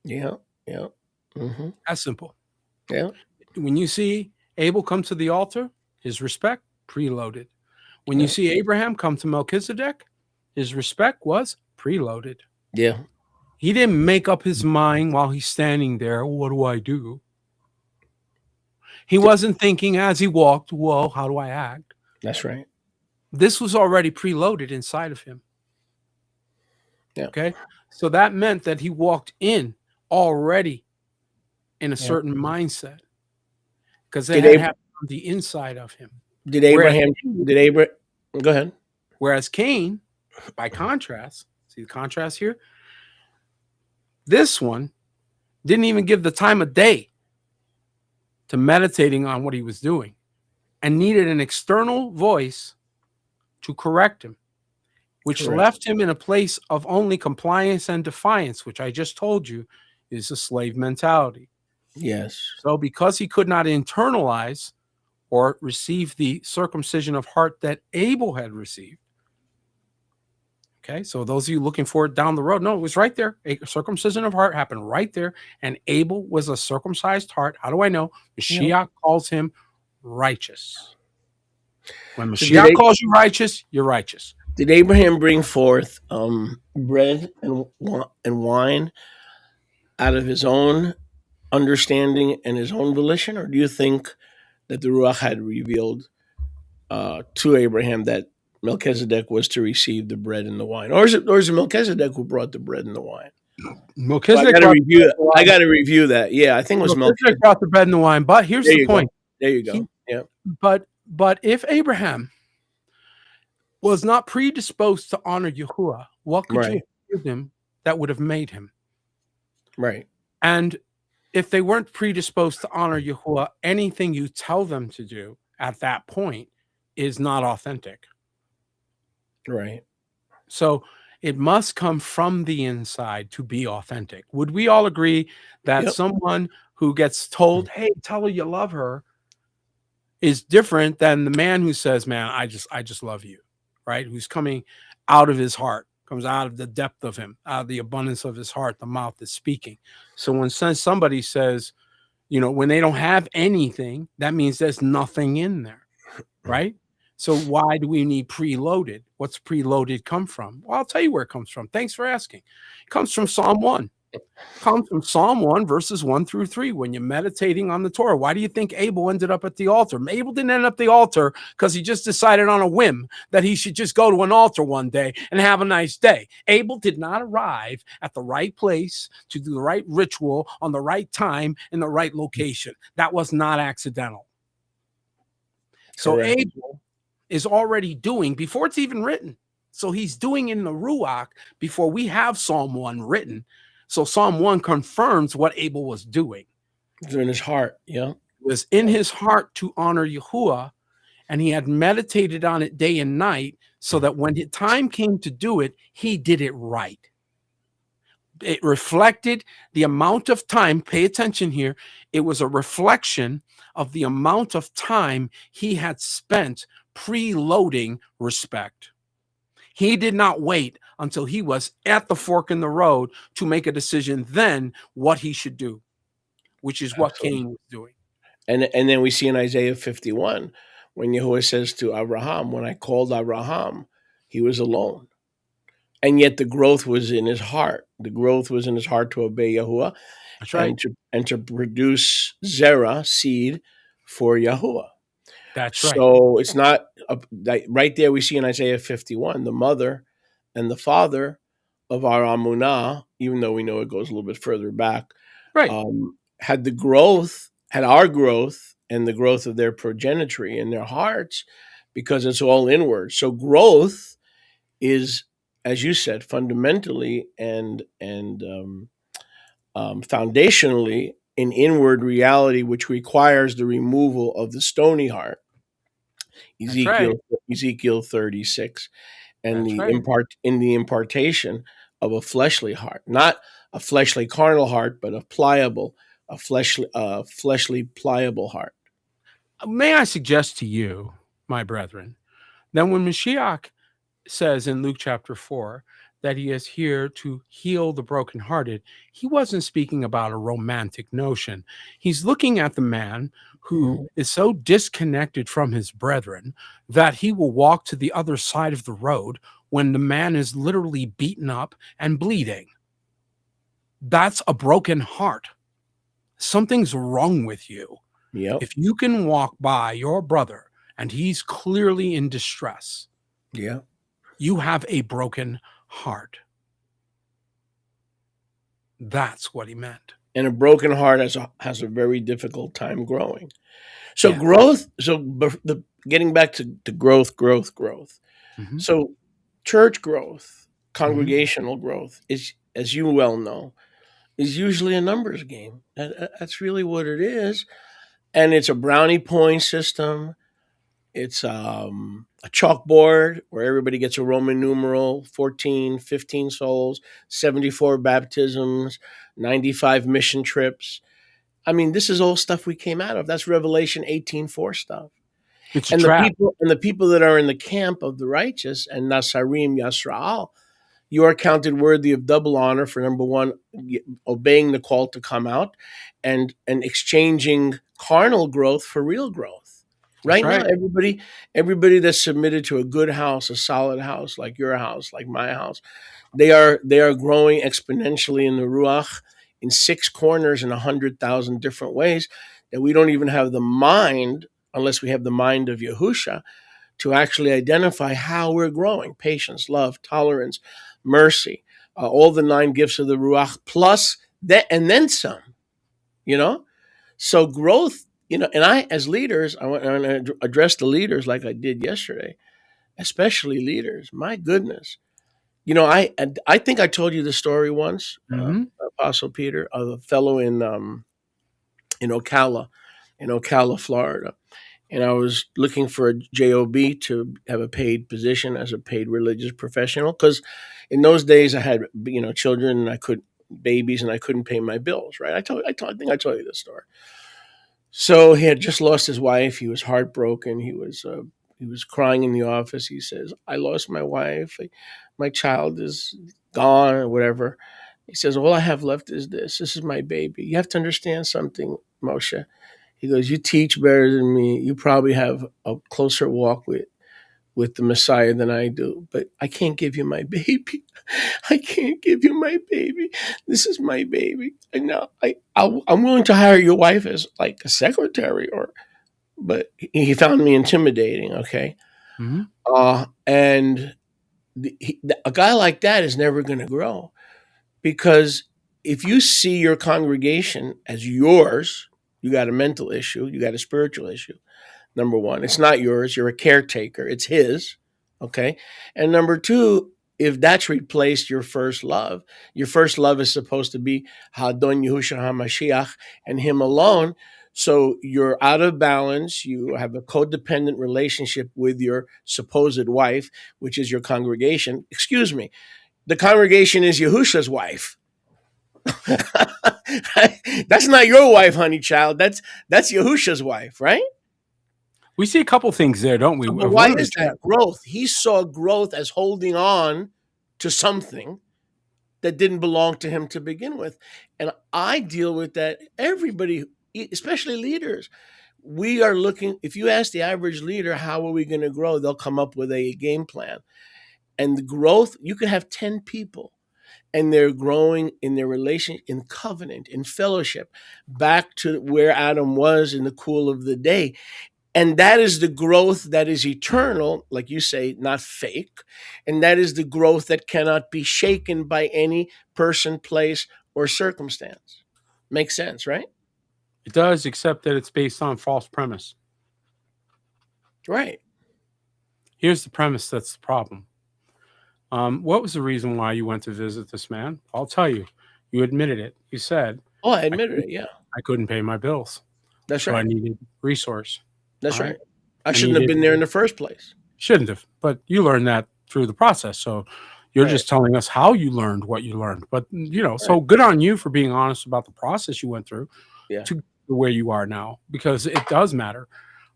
Yeah. Mm-hmm. That's simple. Yeah. When you see Abel come to the altar, his respect preloaded. When you see Abraham come to Melchizedek, his respect was preloaded. Yeah. He didn't make up his mind while he's standing there. What do I do? He wasn't thinking as he walked, whoa, how do I act? That's right. This was already preloaded inside of him. Yeah. Okay. So that meant that he walked in already in a certain mindset, because it had happened on the inside of him. Go ahead. Whereas Cain, by contrast, see the contrast here? This one didn't even give the time of day to meditating on what he was doing and needed an external voice to correct him, which left him in a place of only compliance and defiance, which I just told you is a slave mentality. Yes. So because he could not internalize or receive the circumcision of heart that Abel had received. Okay, so those of you looking for it down the road, no, it was right there. A circumcision of heart happened right there, and Abel was a circumcised heart. How do I know? Mashiach calls him righteous. When Mashiach calls you righteous, you're righteous. Did Abraham bring forth bread and wine out of his own understanding and his own volition, or do you think that the Ruach had revealed to Abraham that Melchizedek was to receive the bread and the wine, or is it Melchizedek who brought the bread and the wine? Melchizedek. I got to review that. Yeah, I think it was Melchizedek brought the bread and the wine. But here's the point. There you go. Yeah. But if Abraham was not predisposed to honor Yahuwah, what could you give him that would have made him? Right. And if they weren't predisposed to honor Yahuwah, anything you tell them to do at that point is not authentic. Right. So it must come from the inside to be authentic. Would we all agree that someone who gets told, hey, tell her you love her, is different than the man who says, man, I just love you, right? Who's coming out of his heart, comes out of the depth of him, out of the abundance of his heart, the mouth is speaking. So when somebody says, when they don't have anything, that means there's nothing in there, right? So why do we need preloaded? What's preloaded come from? Well, I'll tell you where it comes from. Thanks for asking. It comes from Psalm 1. It comes from Psalm 1, verses 1 through 3. When you're meditating on the Torah, why do you think Abel ended up at the altar? Abel didn't end up at the altar because he just decided on a whim that he should just go to an altar one day and have a nice day. Abel did not arrive at the right place to do the right ritual on the right time in the right location. That was not accidental. So Abel is already doing before it's even written. So he's doing in the Ruach before we have Psalm 1 written. So Psalm 1 confirms what Abel was doing. It was in his heart, yeah. It was in his heart to honor Yahuwah, and he had meditated on it day and night so that when the time came to do it, he did it right. It reflected the amount of time, pay attention here, it was a reflection of the amount of time he had spent preloading respect. He did not wait until he was at the fork in the road to make a decision then what he should do, which is what Cain was doing. And then we see in Isaiah 51 when Yahuwah says to Abraham, when I called Abraham, he was alone. And yet the growth was in his heart. The growth was in his heart to obey Yahuwah. That's right. And to produce Zerah, seed, for Yahuwah. That's right. So it's not right there. We see in Isaiah 51 the mother and the father of our Amunah, even though we know it goes a little bit further back, right? Had our growth and the growth of their progenitory in their hearts, because it's all inward. So growth is, as you said, fundamentally and foundationally an inward reality, which requires the removal of the stony heart. Ezekiel 36, and the impartation of a fleshly heart, not a fleshly carnal heart, but a fleshly pliable heart. May I suggest to you, my brethren, that when Mashiach says in Luke chapter 4 that he is here to heal the brokenhearted, he wasn't speaking about a romantic notion. He's looking at the man who is so disconnected from his brethren that he will walk to the other side of the road when the man is literally beaten up and bleeding. That's a broken heart. Something's wrong with you. Yep. If you can walk by your brother and he's clearly in distress, you have a broken heart. That's what he meant. And a broken heart has a very difficult time growing. So growth. So getting back to growth. Mm-hmm. So church growth, congregational growth is, as you well know, is usually a numbers game. That's really what it is, and it's a brownie point system. It's a chalkboard where everybody gets a Roman numeral, 14, 15 souls, 74 baptisms, 95 mission trips. I mean, this is all stuff we came out of. That's Revelation 18:4 stuff. It's a trap. The people that are in the camp of the righteous and Nasarim Yasra'al, you are counted worthy of double honor for, number one, obeying the call to come out and exchanging carnal growth for real growth. Right now, everybody that's submitted to a good house, a solid house, like your house, like my house, they are growing exponentially in the Ruach in 6 corners in 100,000 different ways that we don't even have the mind, unless we have the mind of Yahusha, to actually identify how we're growing. Patience, love, tolerance, mercy, all the 9 gifts of the Ruach, plus that, and then some, So growth, and I, as leaders, I want to address the leaders like I did yesterday, especially leaders. My goodness. I think I told you the story once, Apostle Peter, of a fellow in Ocala, Florida. And I was looking for a job to have a paid position as a paid religious professional, because in those days I had children and babies, and I couldn't pay my bills. Right? I think I told you this story. So he had just lost his wife. He was heartbroken. He was crying in the office. He says, "I lost my wife. My child is gone," or whatever. He says, "All I have left is this. This is my baby. You have to understand something, Moshe." He goes, "You teach better than me. You probably have a closer walk with the Messiah than I do, but I can't give you my baby. I can't give you my baby. This is my baby. And now I'm willing to hire your wife as like a secretary, but he found me intimidating." Okay. Mm-hmm. And a guy like that is never going to grow, because if you see your congregation as yours, you got a mental issue, you got a spiritual issue. Number one, it's not yours. You're a caretaker. It's his. Okay. And number two, if that's replaced your first love is supposed to be Hadon Yahushua HaMashiach and him alone. So you're out of balance. You have a codependent relationship with your supposed wife, which is your congregation. Excuse me. The congregation is Yahusha's wife. That's not your wife, honey child. That's Yahusha's wife, right? We see a couple things there, don't we? But why is that growth? He saw growth as holding on to something that didn't belong to him to begin with. And I deal with that. Everybody, especially leaders, we are looking, if you ask the average leader, how are we going to grow? They'll come up with a game plan. And the growth, you could have 10 people and they're growing in their relation, in covenant, in fellowship, back to where Adam was in the cool of the day. And that is the growth that is eternal, like you say, not fake. And that is the growth that cannot be shaken by any person, place, or circumstance. Makes sense, right? It does, except that it's based on false premise. Right. Here's the premise that's the problem. What was the reason why you went to visit this man? I'll tell you. You admitted it. You said, "Oh, I admitted it. Yeah, I couldn't pay my bills. That's so right. I needed resource. That's right. I shouldn't have been there in the first place. Shouldn't have. But you learned that through the process. So you're just telling us how you learned what you learned. But so good on you for being honest about the process you went through to where you are now, because it does matter.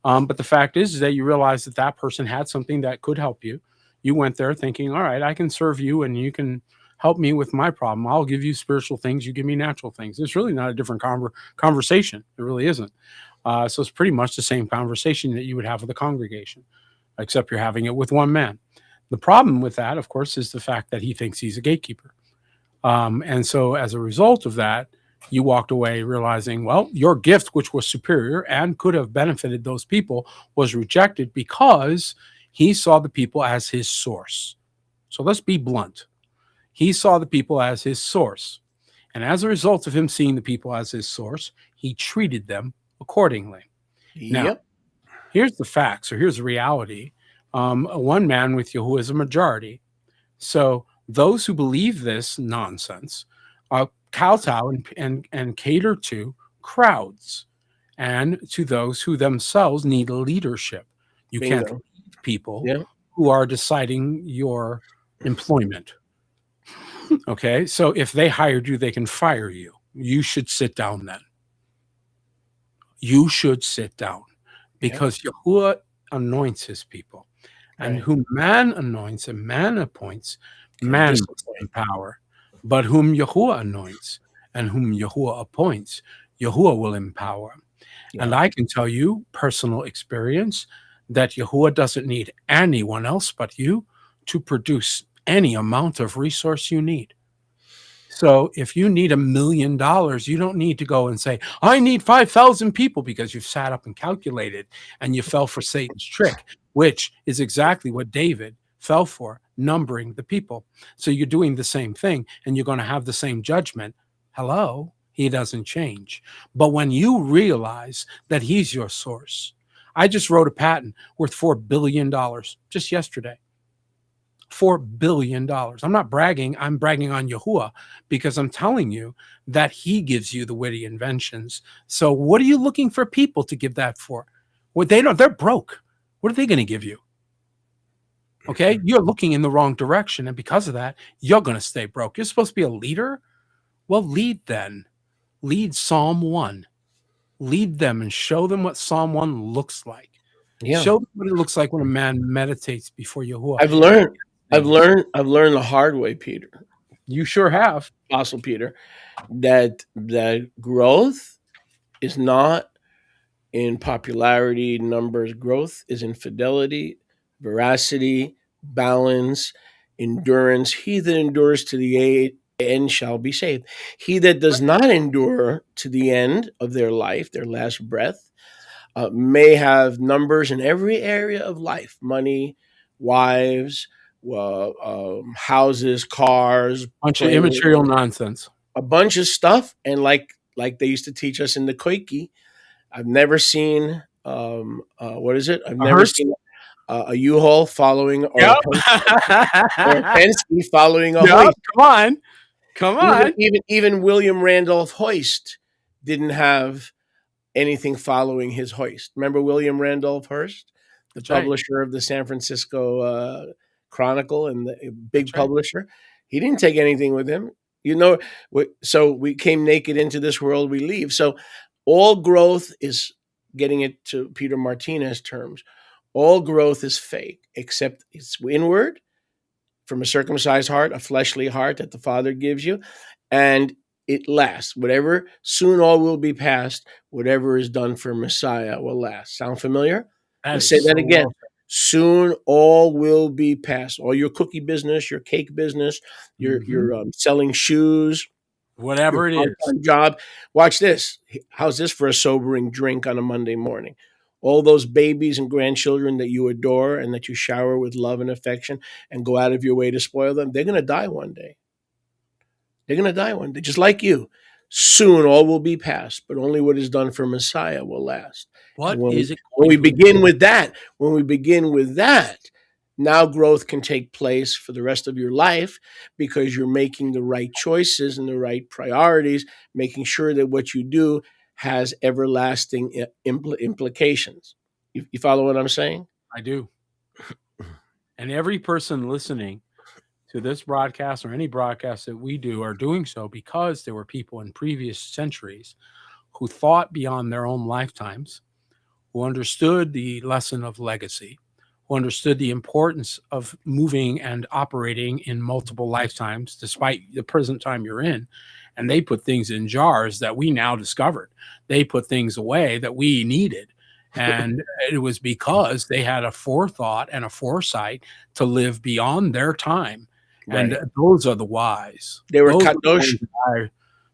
But the fact is that you realize that person had something that could help you. You went there thinking, all right, I can serve you and you can help me with my problem. I'll give you spiritual things. You give me natural things. It's really not a different conversation. It really isn't. So it's pretty much the same conversation that you would have with a congregation, except you're having it with one man. The problem with that, of course, is the fact that he thinks he's a gatekeeper. And so as a result of that, you walked away realizing, well, your gift, which was superior and could have benefited those people, was rejected because he saw the people as his source. So let's be blunt. He saw the people as his source. And as a result of him seeing the people as his source, he treated them accordingly. Now, here's the facts, or here's the reality. One man with Yahuwah is a majority. So those who believe this nonsense kowtow and cater to crowds and to those who themselves need leadership. You can't lead people who are deciding your employment. Okay, so if they hired you, they can fire you. You should sit down then. You should sit down, because Yahuwah anoints his people. And whom man anoints and man appoints, man must empower. But whom Yahuwah anoints and whom Yahuwah appoints, Yahuwah will empower. And I can tell you, personal experience, that Yahuwah doesn't need anyone else but you to produce any amount of resource you need. So if you need $1 million, you don't need to go and say, I need 5,000 people, because you've sat up and calculated and you fell for Satan's trick, which is exactly what David fell for, numbering the people. So you're doing the same thing and you're going to have the same judgment. Hello, he doesn't change. But when you realize that he's your source, I just wrote a patent worth $4 billion just yesterday. $4 billion. I'm not bragging. I'm bragging on Yahuwah, because I'm telling you that he gives you the witty inventions. So what are you looking for people to give that for? Well, they're broke. What are they going to give you? Okay. You're looking in the wrong direction. And because of that, you're going to stay broke. You're supposed to be a leader. Well, lead then. Lead Psalm 1. Lead them and show them what Psalm 1 looks like. Show them what it looks like when a man meditates before Yahuwah. I've learned the hard way, Peter. You sure have, Apostle Peter, that growth is not in popularity, numbers. Growth is in fidelity, veracity, balance, endurance. He that endures to the end shall be saved. He that does not endure to the end of their life, their last breath, may have numbers in every area of life: money, wives, houses, cars, bunch of immaterial nonsense, a bunch of stuff. And like they used to teach us in the Koiki, I've never seen what is it? I've never seen a U-Haul following or a Penske following a hoist. Come on. Even William Randolph Hearst didn't have anything following his hoist. Remember William Randolph Hearst, the publisher of the San Francisco Chronicle and the big publisher? He didn't take anything with him. So we came naked into this world, we leave. So all growth is getting it to Peter Martinez terms, all growth is fake, except it's inward from a circumcised heart, a fleshly heart that the Father gives you, and it lasts. Whatever, soon all will be past. Whatever is done for Messiah will last. Sound familiar? Let's say that again. Soon all will be past. All your cookie business, your cake business, your selling shoes, whatever it is, job. Watch this. How's this for a sobering drink on a Monday morning? All those babies and grandchildren that you adore and that you shower with love and affection and go out of your way to spoil them, they're going to die one day. They're going to die one day, just like you. Soon all will be past, but only what is done for Messiah will last. When we begin with that, now growth can take place for the rest of your life because you're making the right choices and the right priorities, making sure that what you do has everlasting implications. You follow what I'm saying? I do. And every person listening to this broadcast or any broadcast that we do are doing so because there were people in previous centuries who thought beyond their own lifetimes, who understood the lesson of legacy, who understood the importance of moving and operating in multiple lifetimes, despite the present time you're in. And they put things in jars that we now discovered. They put things away that we needed. And it was because they had a forethought and a foresight to live beyond their time. Right. And those are the wise. They were kadosh.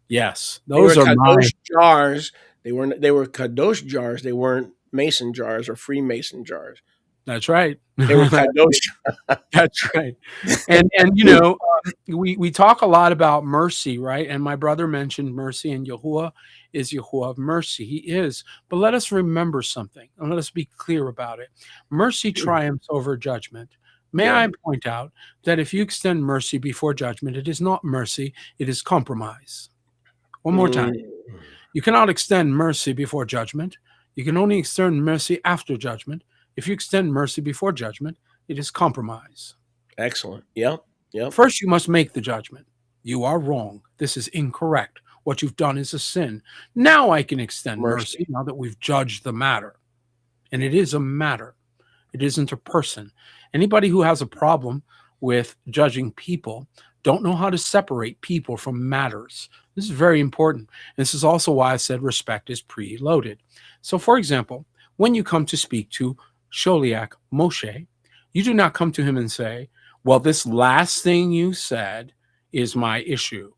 Yes, those are kadosh jars. They were kadosh jars. They weren't mason jars or Freemason jars. That's right. They were kadosh. That's right. And we talk a lot about mercy, right? And my brother mentioned mercy, and Yahuwah is Yahuwah of mercy. He is. But let us remember something, and let us be clear about it. Mercy triumphs over judgment. May I point out that if you extend mercy before judgment, it is not mercy, it is compromise. One more time. You cannot extend mercy before judgment. You can only extend mercy after judgment. If you extend mercy before judgment, it is compromise. Excellent. Yep. First, you must make the judgment. You are wrong. This is incorrect. What you've done is a sin. Now I can extend mercy now that we've judged the matter. And it is a matter. It isn't a person. Anybody who has a problem with judging people don't know how to separate people from matters. This is very important. This is also why I said respect is preloaded. So, for example, when you come to speak to Sholiach Moshe, you do not come to him and say, well, this last thing you said is my issue.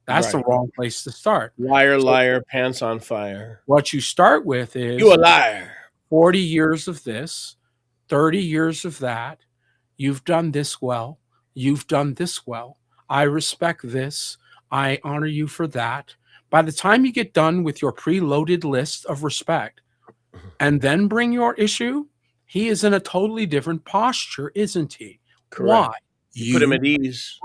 That's the wrong place to start. Liar, pants on fire. What you start with is, you a liar. 40 years of this, 30 years of that. You've done this well. You've done this well. I respect this. I honor you for that. By the time you get done with your preloaded list of respect and then bring your issue, he is in a totally different posture, isn't he? Correct. Why? You put him at ease.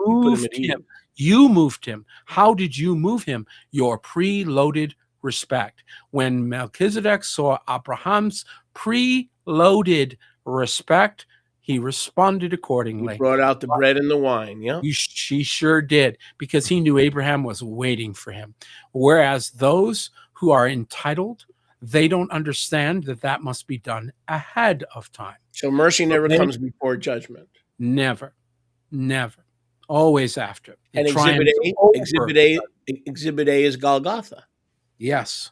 You moved him. How did you move him? Your preloaded respect. When Melchizedek saw Abraham's preloaded respect, he responded accordingly. He brought out the bread and the wine. Yeah, she sure did, because he knew Abraham was waiting for him. Whereas those who are entitled, they don't understand that must be done ahead of time. So mercy never comes before judgment. Never. Always after. And Exhibit A is Golgotha. Yes.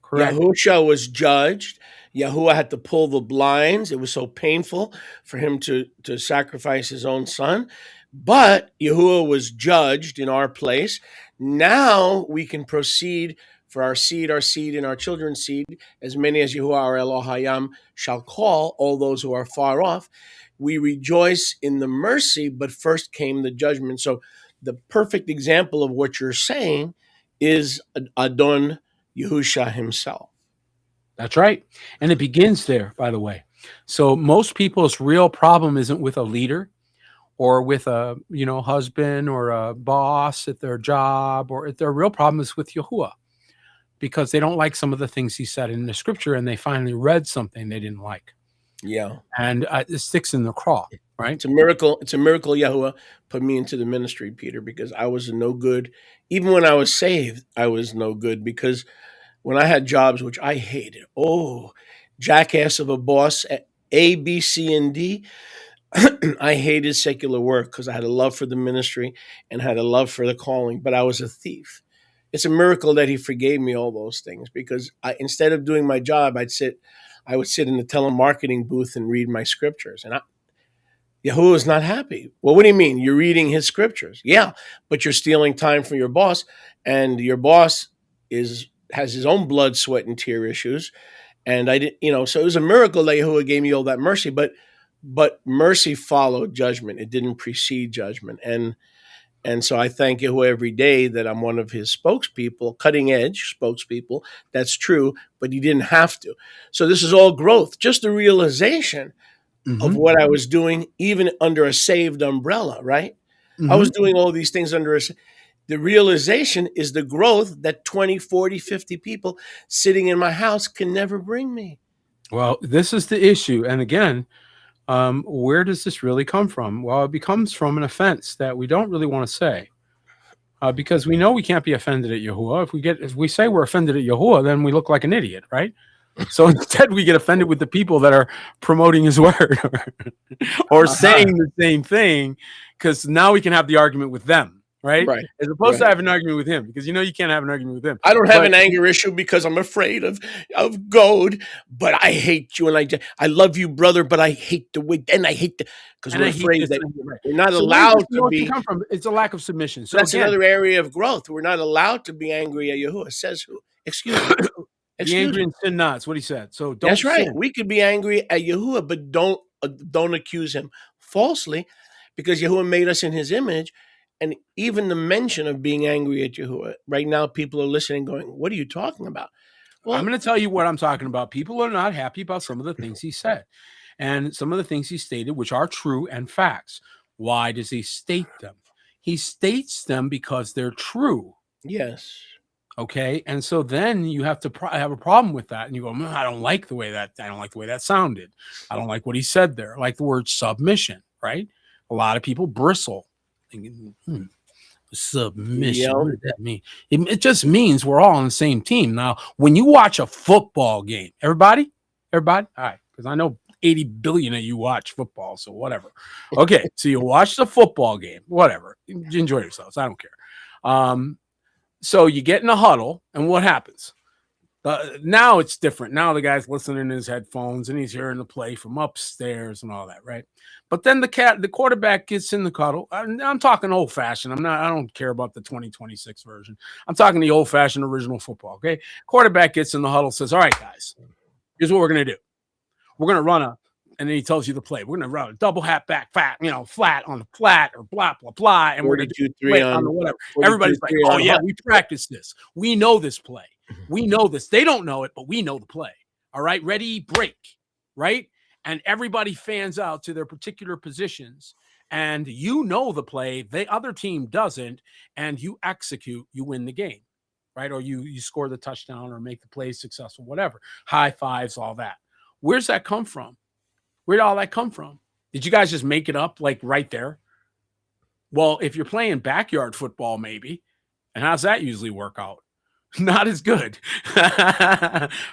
Correct. Yahusha was judged. Yahuwah had to pull the blinds. It was so painful for him to sacrifice his own son. But Yahuwah was judged in our place. Now we can proceed for our seed, and our children's seed, as many as Yahuwah our Elohayim shall call, all those who are far off. We rejoice in the mercy, but first came the judgment. So the perfect example of what you're saying is Adon Yahusha himself. That's right. And it begins there, by the way. So most people's real problem isn't with a leader or with a husband or a boss at their job, or their real problem is with Yahuwah, because they don't like some of the things he said in the scripture, and they finally read something they didn't like. Yeah. And it sticks in the craw, right? It's a miracle. It's a miracle Yahuwah put me into the ministry, Peter, because I was no good. Even when I was saved, I was no good, because when I had jobs which I hated. Oh, jackass of a boss at A, B, C, and D. I hated secular work because I had a love for the ministry and had a love for the calling, but I was a thief. It's a miracle that he forgave me all those things because instead of doing my job, I would sit in the telemarketing booth and read my scriptures. And Yahuwah was not happy. Well, what do you mean? You're reading his scriptures. Yeah, but you're stealing time from your boss, and your boss has his own blood, sweat, and tear issues. And I didn't, so it was a miracle that Yahuwah gave me all that mercy, but mercy followed judgment. It didn't precede judgment. And so I thank Yahuwah every day that I'm one of his spokespeople, cutting edge spokespeople. That's true, but he didn't have to. So this is all growth, just the realization of what I was doing, even under a saved umbrella, right? I was doing all these things under the realization is the growth that 20, 40, 50 people sitting in my house can never bring me. Well, this is the issue. And again, where does this really come from? Well, it comes from an offense that we don't really want to say, because we know we can't be offended at Yahuwah. If we say we're offended at Yahuwah, then we look like an idiot, right? So instead, we get offended with the people that are promoting his word or saying the same thing, because now we can have the argument with them. Right? As opposed to have an argument with him, because you can't have an argument with him. I don't have an anger issue because I'm afraid of God, but I hate you and I love you, brother, but I hate the way, and I hate because we're afraid that we're not allowed to be. Come from? It's a lack of submission. So that's another area of growth. We're not allowed to be angry at Yahuwah. Says who? Excuse me. Be angry and sin not. That's what he said. So don't. That's right. Sin. We could be angry at Yahuwah, but don't accuse him falsely, because Yahuwah made us in his image. And even the mention of being angry at Yahuwah, right now people are listening going, what are you talking about? Well, I'm going to tell you what I'm talking about. People are not happy about some of the things he said and some of the things he stated, which are true and facts. Why does he state them? He states them because they're true. Yes. Okay. And so then you have to have a problem with that. And you go, I don't like the way that sounded. I don't like what he said there. Like the word submission, right? A lot of people bristle. Thinking, submission. What does that mean? It just means we're all on the same team. Now, when you watch a football game, everybody, all right, because I know 80 billion of you watch football, so whatever. Okay, so you watch the football game, whatever. You enjoy yourselves. I don't care. So you get in a huddle, and what happens? Now it's different. Now the guy's listening to his headphones and he's hearing the play from upstairs and all that, right? But then the quarterback gets in the huddle. I'm talking old fashioned. I don't care about the 2026 version. I'm talking the old fashioned original football. Okay. Quarterback gets in the huddle, says, all right, guys, here's what we're going to do. We're going to run and then he tells you the play. We're going to run a double hat back, flat on the flat or blah, blah, blah. And we're going to do 3 on the whatever. Everybody's like, oh yeah, we practiced this. We know this play. We know this. They don't know it, but we know the play. All right. Ready, break. Right. And everybody fans out to their particular positions. And you know the play. The other team doesn't. And you execute. You win the game. Right. Or you score the touchdown or make the play successful, whatever. High fives, all that. Where's that come from? Where'd all that come from? Did you guys just make it up like right there? Well, if you're playing backyard football, maybe. And how's that usually work out? Not as good,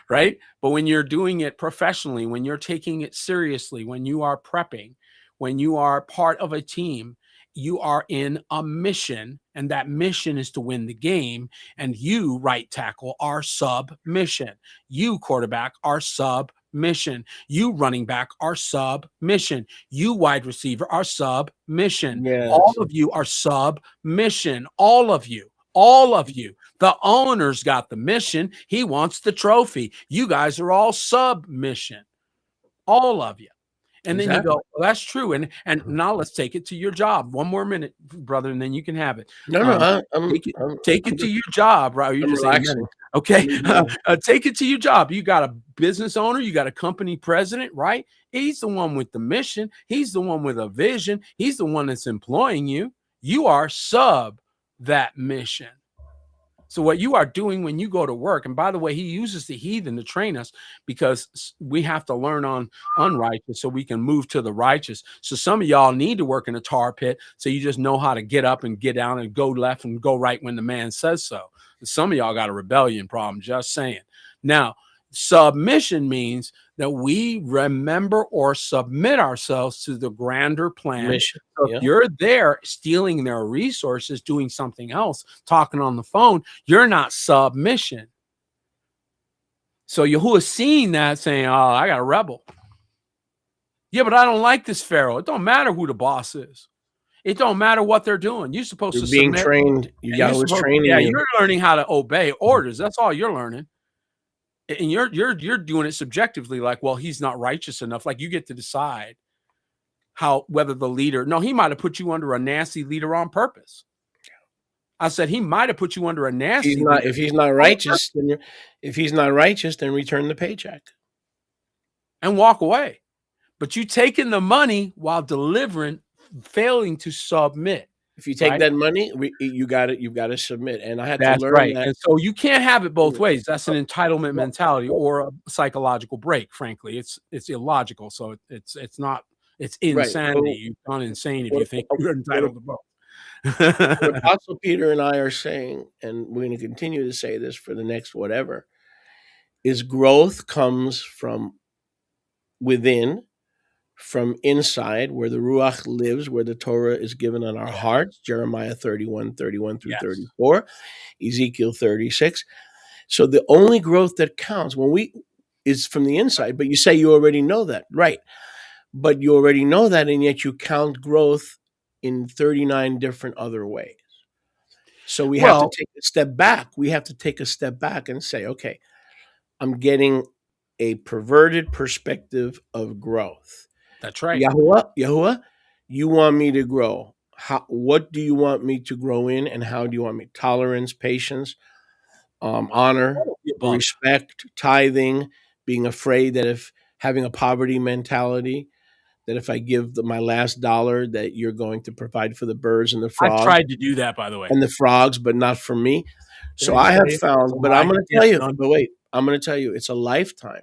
right? But when you're doing it professionally, when you're taking it seriously, when you are prepping, when you are part of a team, you are in a mission, and that mission is to win the game. And you, right tackle, are submission. You, quarterback, are submission. You, running back, are submission. You, wide receiver, are submission. Yes. All of you are submission. All of you. All of you. The owner's got the mission. He wants the trophy. You guys are all submission. All of you. And then you go, well, that's true. And now let's take it to your job. One more minute, brother, and then you can have it. Take it to your job, right? You're just saying, okay. Take it to your job. You got a business owner. You got a company president, right? He's the one with the mission. He's the one with a vision. He's the one that's employing you. You are sub that mission. So what you are doing when you go to work, and by the way, he uses the heathen to train us because we have to learn on unrighteous so we can move to the righteous. So some of y'all need to work in a tar pit so you just know how to get up and get down and go left and go right when the man says so. Some of y'all got a rebellion problem, just saying. Now, submission means that we remember or submit ourselves to the grander plan. Mission. So if you're there stealing their resources, doing something else, talking on the phone, you're not submission. So Yahuwah seeing that saying, oh, I got a rebel. Yeah, but I don't like this Pharaoh. It don't matter who the boss is. It don't matter what they're doing. You're supposed to being submit. trained. Yahweh's training you. You're learning how to obey orders. That's all you're learning. And you're doing it subjectively, like, well, he's not righteous enough. Like you get to decide whether the leader. No, he might have put you under a nasty leader on purpose. I said he might have put you under a nasty. If he's not righteous, then return the paycheck and walk away. But you taking the money while failing to submit. If you take that money, you got to submit. And I had to learn that. And so you can't have it both ways. That's an entitlement mentality or a psychological break. Frankly, it's illogical. So it's insanity. Right. You've gone insane if you think you're entitled to both. What Apostle Peter and I are saying, and we're going to continue to say this for the next whatever, is growth comes from within, from inside, where the Ruach lives, where the Torah is given on our hearts, Jeremiah 31 through 34, Ezekiel 36. So the only growth that counts is from the inside. But you say you already know that, right? But you already know that, and yet you count growth in 39 different other ways. So we have to take a step back. We have to take a step back and say, okay, I'm getting a perverted perspective of growth. That's right. Yahuwah, you want me to grow. What do you want me to grow in, and how do you want me? Tolerance, patience, honor, respect, tithing, being afraid that if having a poverty mentality, that if I give my last dollar, that you're going to provide for the birds and the frogs. I've tried to do that, by the way. And the frogs, but not for me. So I have found, but I'm going to tell you, but wait, I'm going to tell you, it's a lifetime.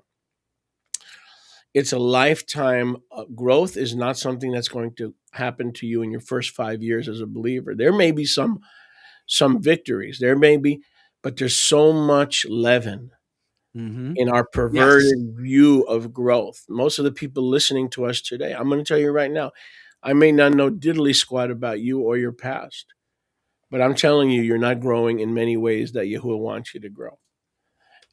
It's a lifetime. Growth is not something that's going to happen to you in your first 5 years as a believer. There may be some victories. There may be, but there's so much leaven in our perverted view of growth. Most of the people listening to us today, I'm going to tell you right now, I may not know diddly squat about you or your past, but I'm telling you, you're not growing in many ways that Yahuwah wants you to grow.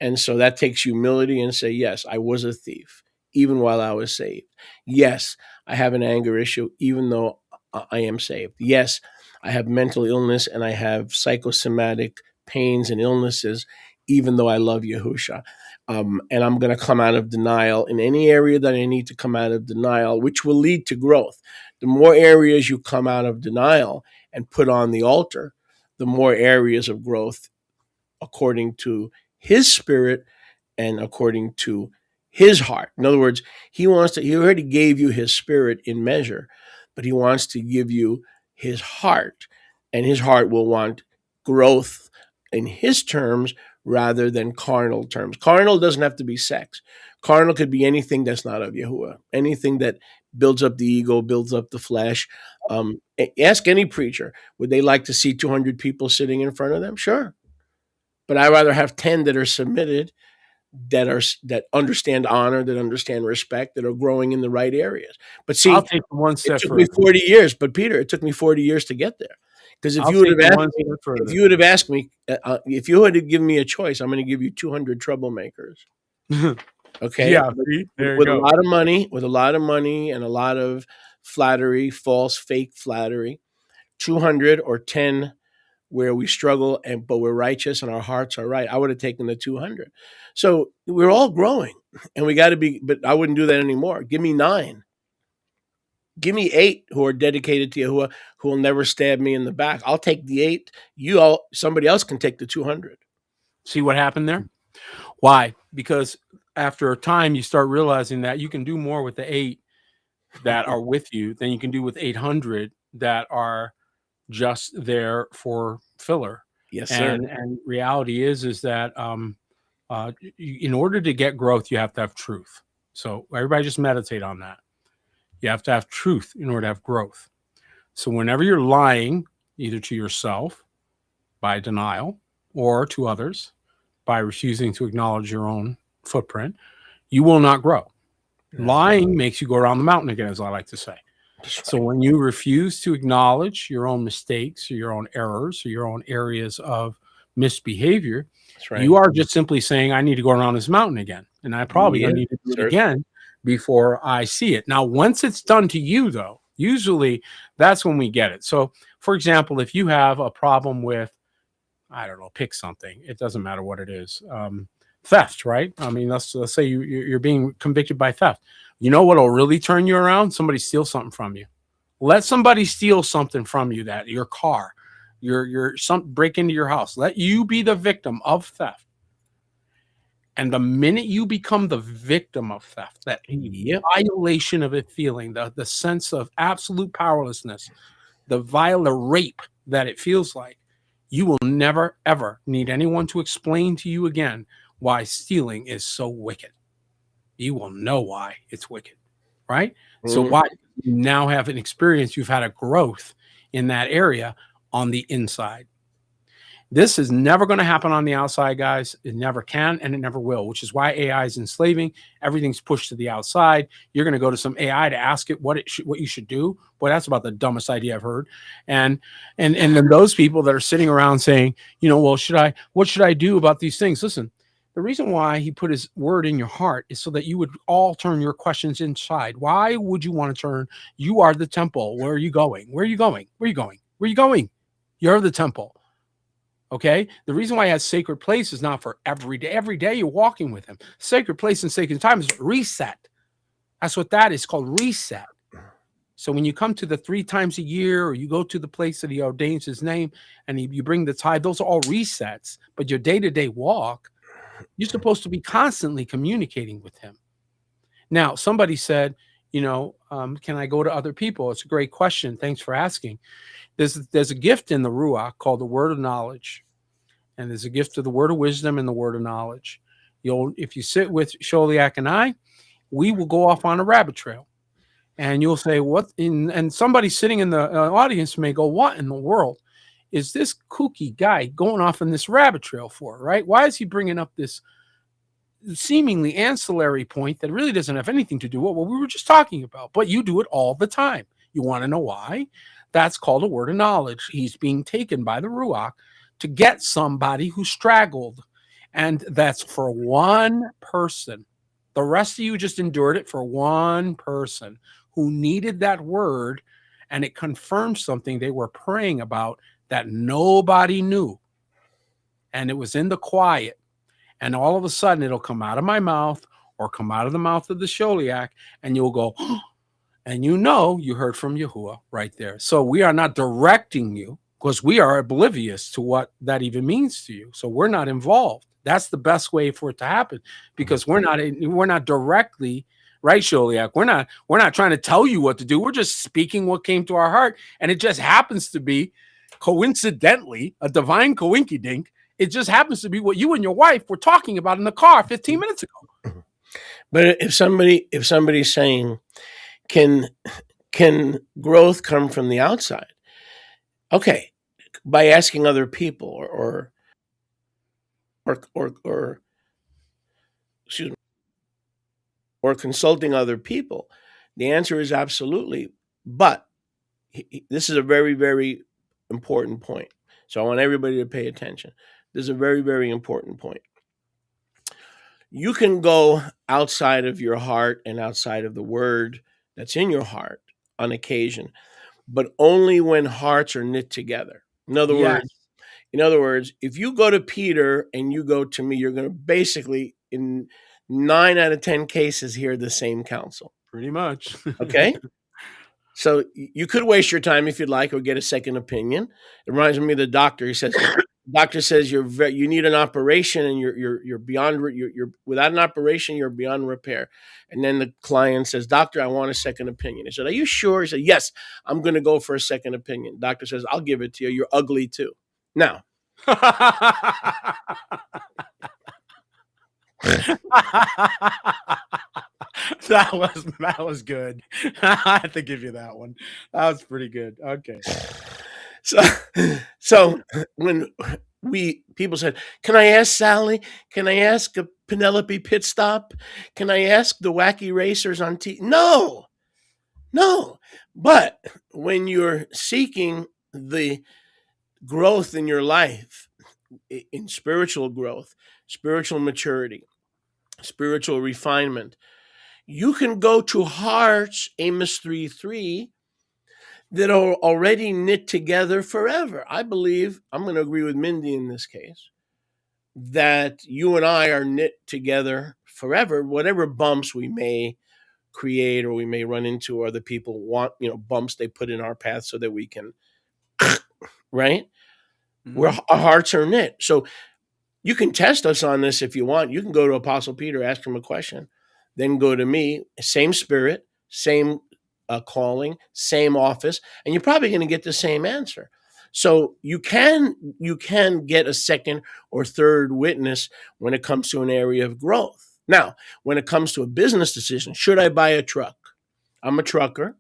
And so that takes humility and say, yes, I was a thief, even while I was saved. Yes, I have an anger issue, even though I am saved. Yes, I have mental illness and I have psychosomatic pains and illnesses, even though I love Yahusha. And I'm going to come out of denial in any area that I need to come out of denial, which will lead to growth. The more areas you come out of denial and put on the altar, the more areas of growth according to his spirit and according to his heart. In other words, he already gave you his spirit in measure, but he wants to give you his heart, and his heart will want growth in his terms rather than carnal terms. Carnal doesn't have to be sex. Carnal could be anything that's not of Yahuwah, anything that builds up the ego, builds up the flesh. Ask any preacher, would they like to see 200 people sitting in front of them? Sure. But I'd rather have 10 that are submitted, that understand honor, that understand respect, that are growing in the right areas. But see, I'll take one step it took me 40 years. But Peter, it took me 40 years to get there. Because if you would have asked me, if you had given me a choice, I'm going to give you 200 troublemakers. Okay. Yeah. With a lot of money and a lot of flattery, false, fake flattery, 200 or 10 where we struggle but we're righteous and our hearts are right. I would have taken the 200. So we're all growing, and we got to be, but I wouldn't do that anymore. Give me 9. Give me 8 who are dedicated to Yahuwah, who will never stab me in the back. I'll take the 8. Somebody else can take the 200. See what happened there? Why? Because after a time, you start realizing that you can do more with the 8 that are with you than you can do with 800 that are just there for filler. Yes, sir. And reality is that in order to get growth, you have to have truth. So everybody just meditate on that. You have to have truth in order to have growth. So whenever you're lying, either to yourself by denial or to others by refusing to acknowledge your own footprint, you will not grow. Lying makes you go around the mountain again, as I like to say. So when you refuse to acknowledge your own mistakes or your own errors or your own areas of misbehavior, you are just simply saying, I need to go around this mountain again. And I probably gonna need to do it again before I see it. Now, once it's done to you, though, usually that's when we get it. So, for example, if you have a problem with, I don't know, pick something. It doesn't matter what it is. Theft, right? I mean, let's say you're being convicted by theft. You know what'll really turn you around? Somebody steal something from you. Let somebody steal something from you, that your car, break into your house. Let you be the victim of theft. And the minute you become the victim of theft, that violation of a feeling, the sense of absolute powerlessness, the rape that it feels like, you will never, ever need anyone to explain to you again why stealing is so wicked. You will know why it's wicked, right? So why you now have an experience, you've had a growth in that area on the inside. This is never going to happen on the outside, guys. It never can, and it never will, which is why AI is enslaving. Everything's pushed to the outside. You're going to go to some AI to ask it what you should do. Boy, that's about the dumbest idea I've heard. And then those people that are sitting around saying, well, what should I do about these things? Listen, the reason why he put his word in your heart is so that you would all turn your questions inside. Why would you want to turn? You are the temple. Where are you going? Where are you going? Where are you going? Where are you going? You're the temple. Okay. The reason why he has sacred place is not for every day. Every day you're walking with him. Sacred place and sacred time is reset. That's what that is called, reset. So when you come to the 3 times a year, or you go to the place that he ordains his name and you bring the tithe, those are all resets. But your day-to-day walk, you're supposed to be constantly communicating with him. Now, somebody said, can I go to other people? It's a great question. Thanks for asking. There's a gift in the Ruach called the word of knowledge. And there's a gift of the word of wisdom and the word of knowledge. If you sit with Sholiak and I, we will go off on a rabbit trail. And you'll say, and somebody sitting in the audience may go, what in the world is this kooky guy going off on this rabbit trail for, right? Why is he bringing up this seemingly ancillary point that really doesn't have anything to do with what we were just talking about? But you do it all the time. You want to know why? That's called a word of knowledge. He's being taken by the Ruach to get somebody who straggled. And that's for one person. The rest of you just endured it for one person who needed that word, and it confirmed something they were praying about that nobody knew. And it was in the quiet. And all of a sudden, it'll come out of my mouth or come out of the mouth of the Sholiak, and you'll go, and you heard from Yahuwah right there. So we are not directing you because we are oblivious to what that even means to you. So we're not involved. That's the best way for it to happen, because we're not directly, right, Sholiak? We're not trying to tell you what to do. We're just speaking what came to our heart. And it just happens to be, coincidentally, a divine coinkydink. It just happens to be what you and your wife were talking about in the car 15 minutes ago. But if somebody's saying, can growth come from the outside? Okay, by asking other people or consulting other people. The answer is absolutely. But this is a very, very important point. So I want everybody to pay attention. This is a very, very important point. You can go outside of your heart and outside of the word that's in your heart on occasion, but only when hearts are knit together. In other words, if you go to Peter and you go to me, you're going to basically, in 9 out of 10 cases, hear the same counsel. Pretty much. Okay? So you could waste your time if you'd like, or get a second opinion. It reminds me of the doctor. He says, doctor says you need an operation, and you're beyond, you're without an operation, you're beyond repair. And then the client says, doctor, I want a second opinion. He said, are you sure? He said, yes, I'm going to go for a second opinion. Doctor says, I'll give it to you. You're ugly too. Now, That was good. I have to give you that one. That was pretty good. Okay. So when people said, "Can I ask Sally? Can I ask a Penelope Pit Stop? Can I ask the wacky racers on TV?" No. But when you're seeking the growth in your life, in spiritual growth, spiritual maturity, spiritual refinement, you can go to hearts, Amos 3:3, that are already knit together forever. I believe, I'm going to agree with Mindy in this case, that you and I are knit together forever. Whatever bumps we may create or we may run into, or the people want, bumps they put in our path so that we can, right? Where our hearts are knit. So you can test us on this if you want. You can go to Apostle Peter, ask him a question, then go to me, same spirit, same calling, same office, and you're probably going to get the same answer. So you can get a second or third witness when it comes to an area of growth. Now, when it comes to a business decision, should I buy a truck? I'm a trucker.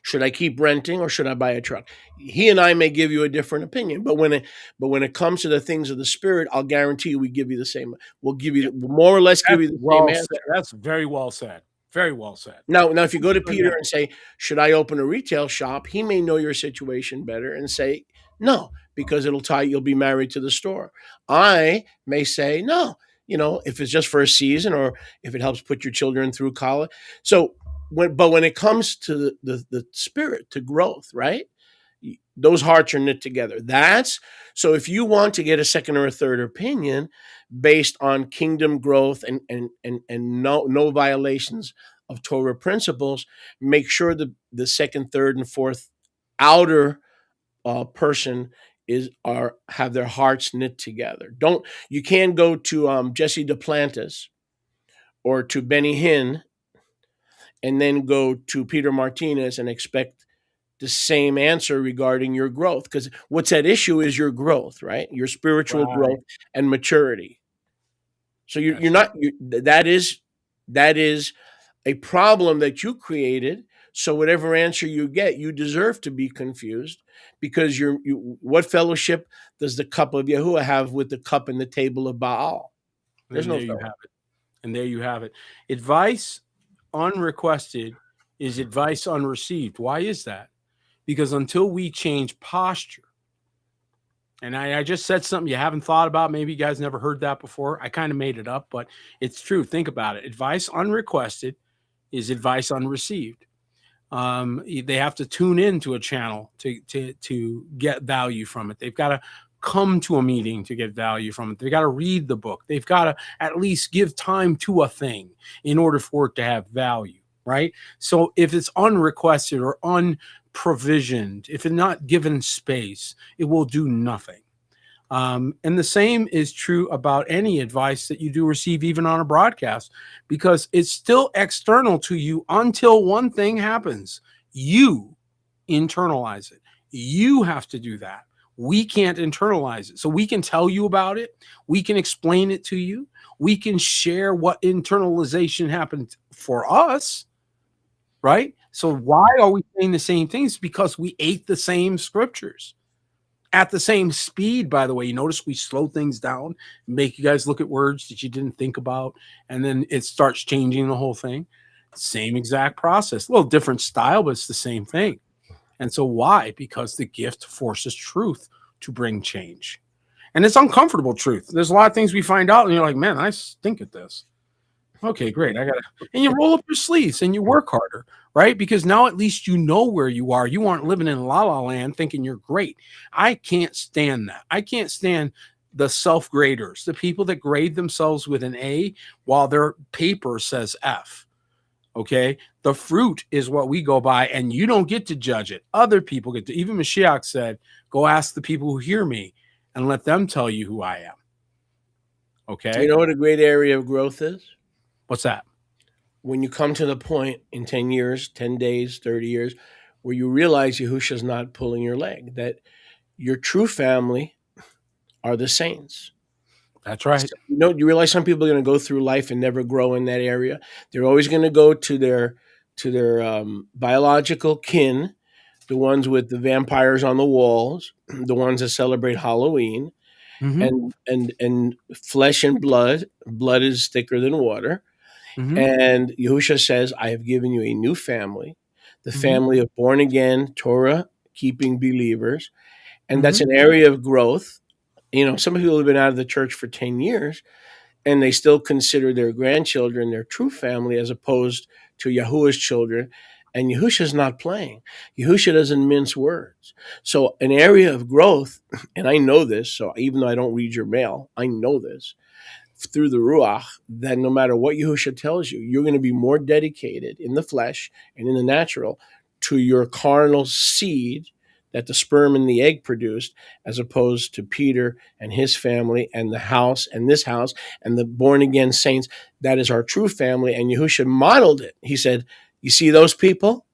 Should I keep renting or should I buy a truck? He and I may give you a different opinion, but when it comes to the things of the spirit, I'll guarantee you we give you the same. We'll give you more or less give you the same answer. That's very well said. Very well said. Now, if you go to Peter and say, should I open a retail shop? He may know your situation better and say, no, because you'll be married to the store. I may say, no, if it's just for a season or if it helps put your children through college. So, when it comes to the spirit, to growth, right? Those hearts are knit together. So if you want to get a second or a third opinion based on kingdom growth and no violations of Torah principles, make sure the second, third, and fourth outer person have their hearts knit together. You can't go to Jesse Duplantis or to Benny Hinn and then go to Peter Martinez and expect the same answer regarding your growth. Because what's at issue is your growth, right? Your spiritual growth and maturity. So that is a problem that you created. So whatever answer you get, you deserve to be confused, because what fellowship does the cup of Yahuwah have with the cup and the table of Baal? There's no fellowship. And there you have it. Advice unrequested is advice unreceived. Why is that? Because until we change posture, and I just said something you haven't thought about, maybe you guys never heard that before. I kind of made it up, but it's true. Think about it. Advice unrequested is advice unreceived. They have to tune into a channel to get value from it. They've got to come to a meeting to get value from it. They got to read the book. They've got to at least give time to a thing in order for it to have value, right? So if it's unrequested or unprovisioned, if it's not given space, it will do nothing. And the same is true about any advice that you do receive, even on a broadcast, because it's still external to you until one thing happens. You internalize it. You have to do that. We can't internalize it. So we can tell you about it. We can explain it to you. We can share what internalization happened for us, right? So why are we saying the same things? Because we ate the same scriptures at the same speed. By the way, you notice we slow things down, make you guys look at words that you didn't think about, and then it starts changing the whole thing. Same exact process, a little different style, but it's the same thing. And so why? Because the gift forces truth to bring change. And it's uncomfortable truth. There's a lot of things we find out and you're like, man, I stink at this. Okay, great. And you roll up your sleeves and you work harder, right? Because now at least you know where you are. You aren't living in la la land thinking you're great. I can't stand that. I can't stand the self-graders, the people that grade themselves with an A while their paper says F. Okay, the fruit is what we go by, and you don't get to judge it. Other people get to. Even Mashiach said, go ask the people who hear me and let them tell you who I am. Okay. You know what a great area of growth is? What's that? When you come to the point in 10 years, 10 days, 30 years, where you realize Yahusha's not pulling your leg, that your true family are the saints. That's right. So, you realize some people are going to go through life and never grow in that area. They're always going to go to their biological kin, the ones with the vampires on the walls, the ones that celebrate Halloween, and flesh and blood. Blood is thicker than water. And Yahusha says, I have given you a new family, the family of born again, Torah keeping believers. And that's an area of growth. Some people have been out of the church for 10 years and they still consider their grandchildren their true family as opposed to Yahuwah's children. And Yahusha's not playing. Yahusha doesn't mince words. So an area of growth, and I know this, so even though I don't read your mail, I know this through the Ruach, that no matter what Yahusha tells you, you're going to be more dedicated in the flesh and in the natural to your carnal seed that the sperm and the egg produced, as opposed to Peter and his family and the house and this house and the born-again saints. That is our true family, and Yahusha modeled it. He said, you see those people?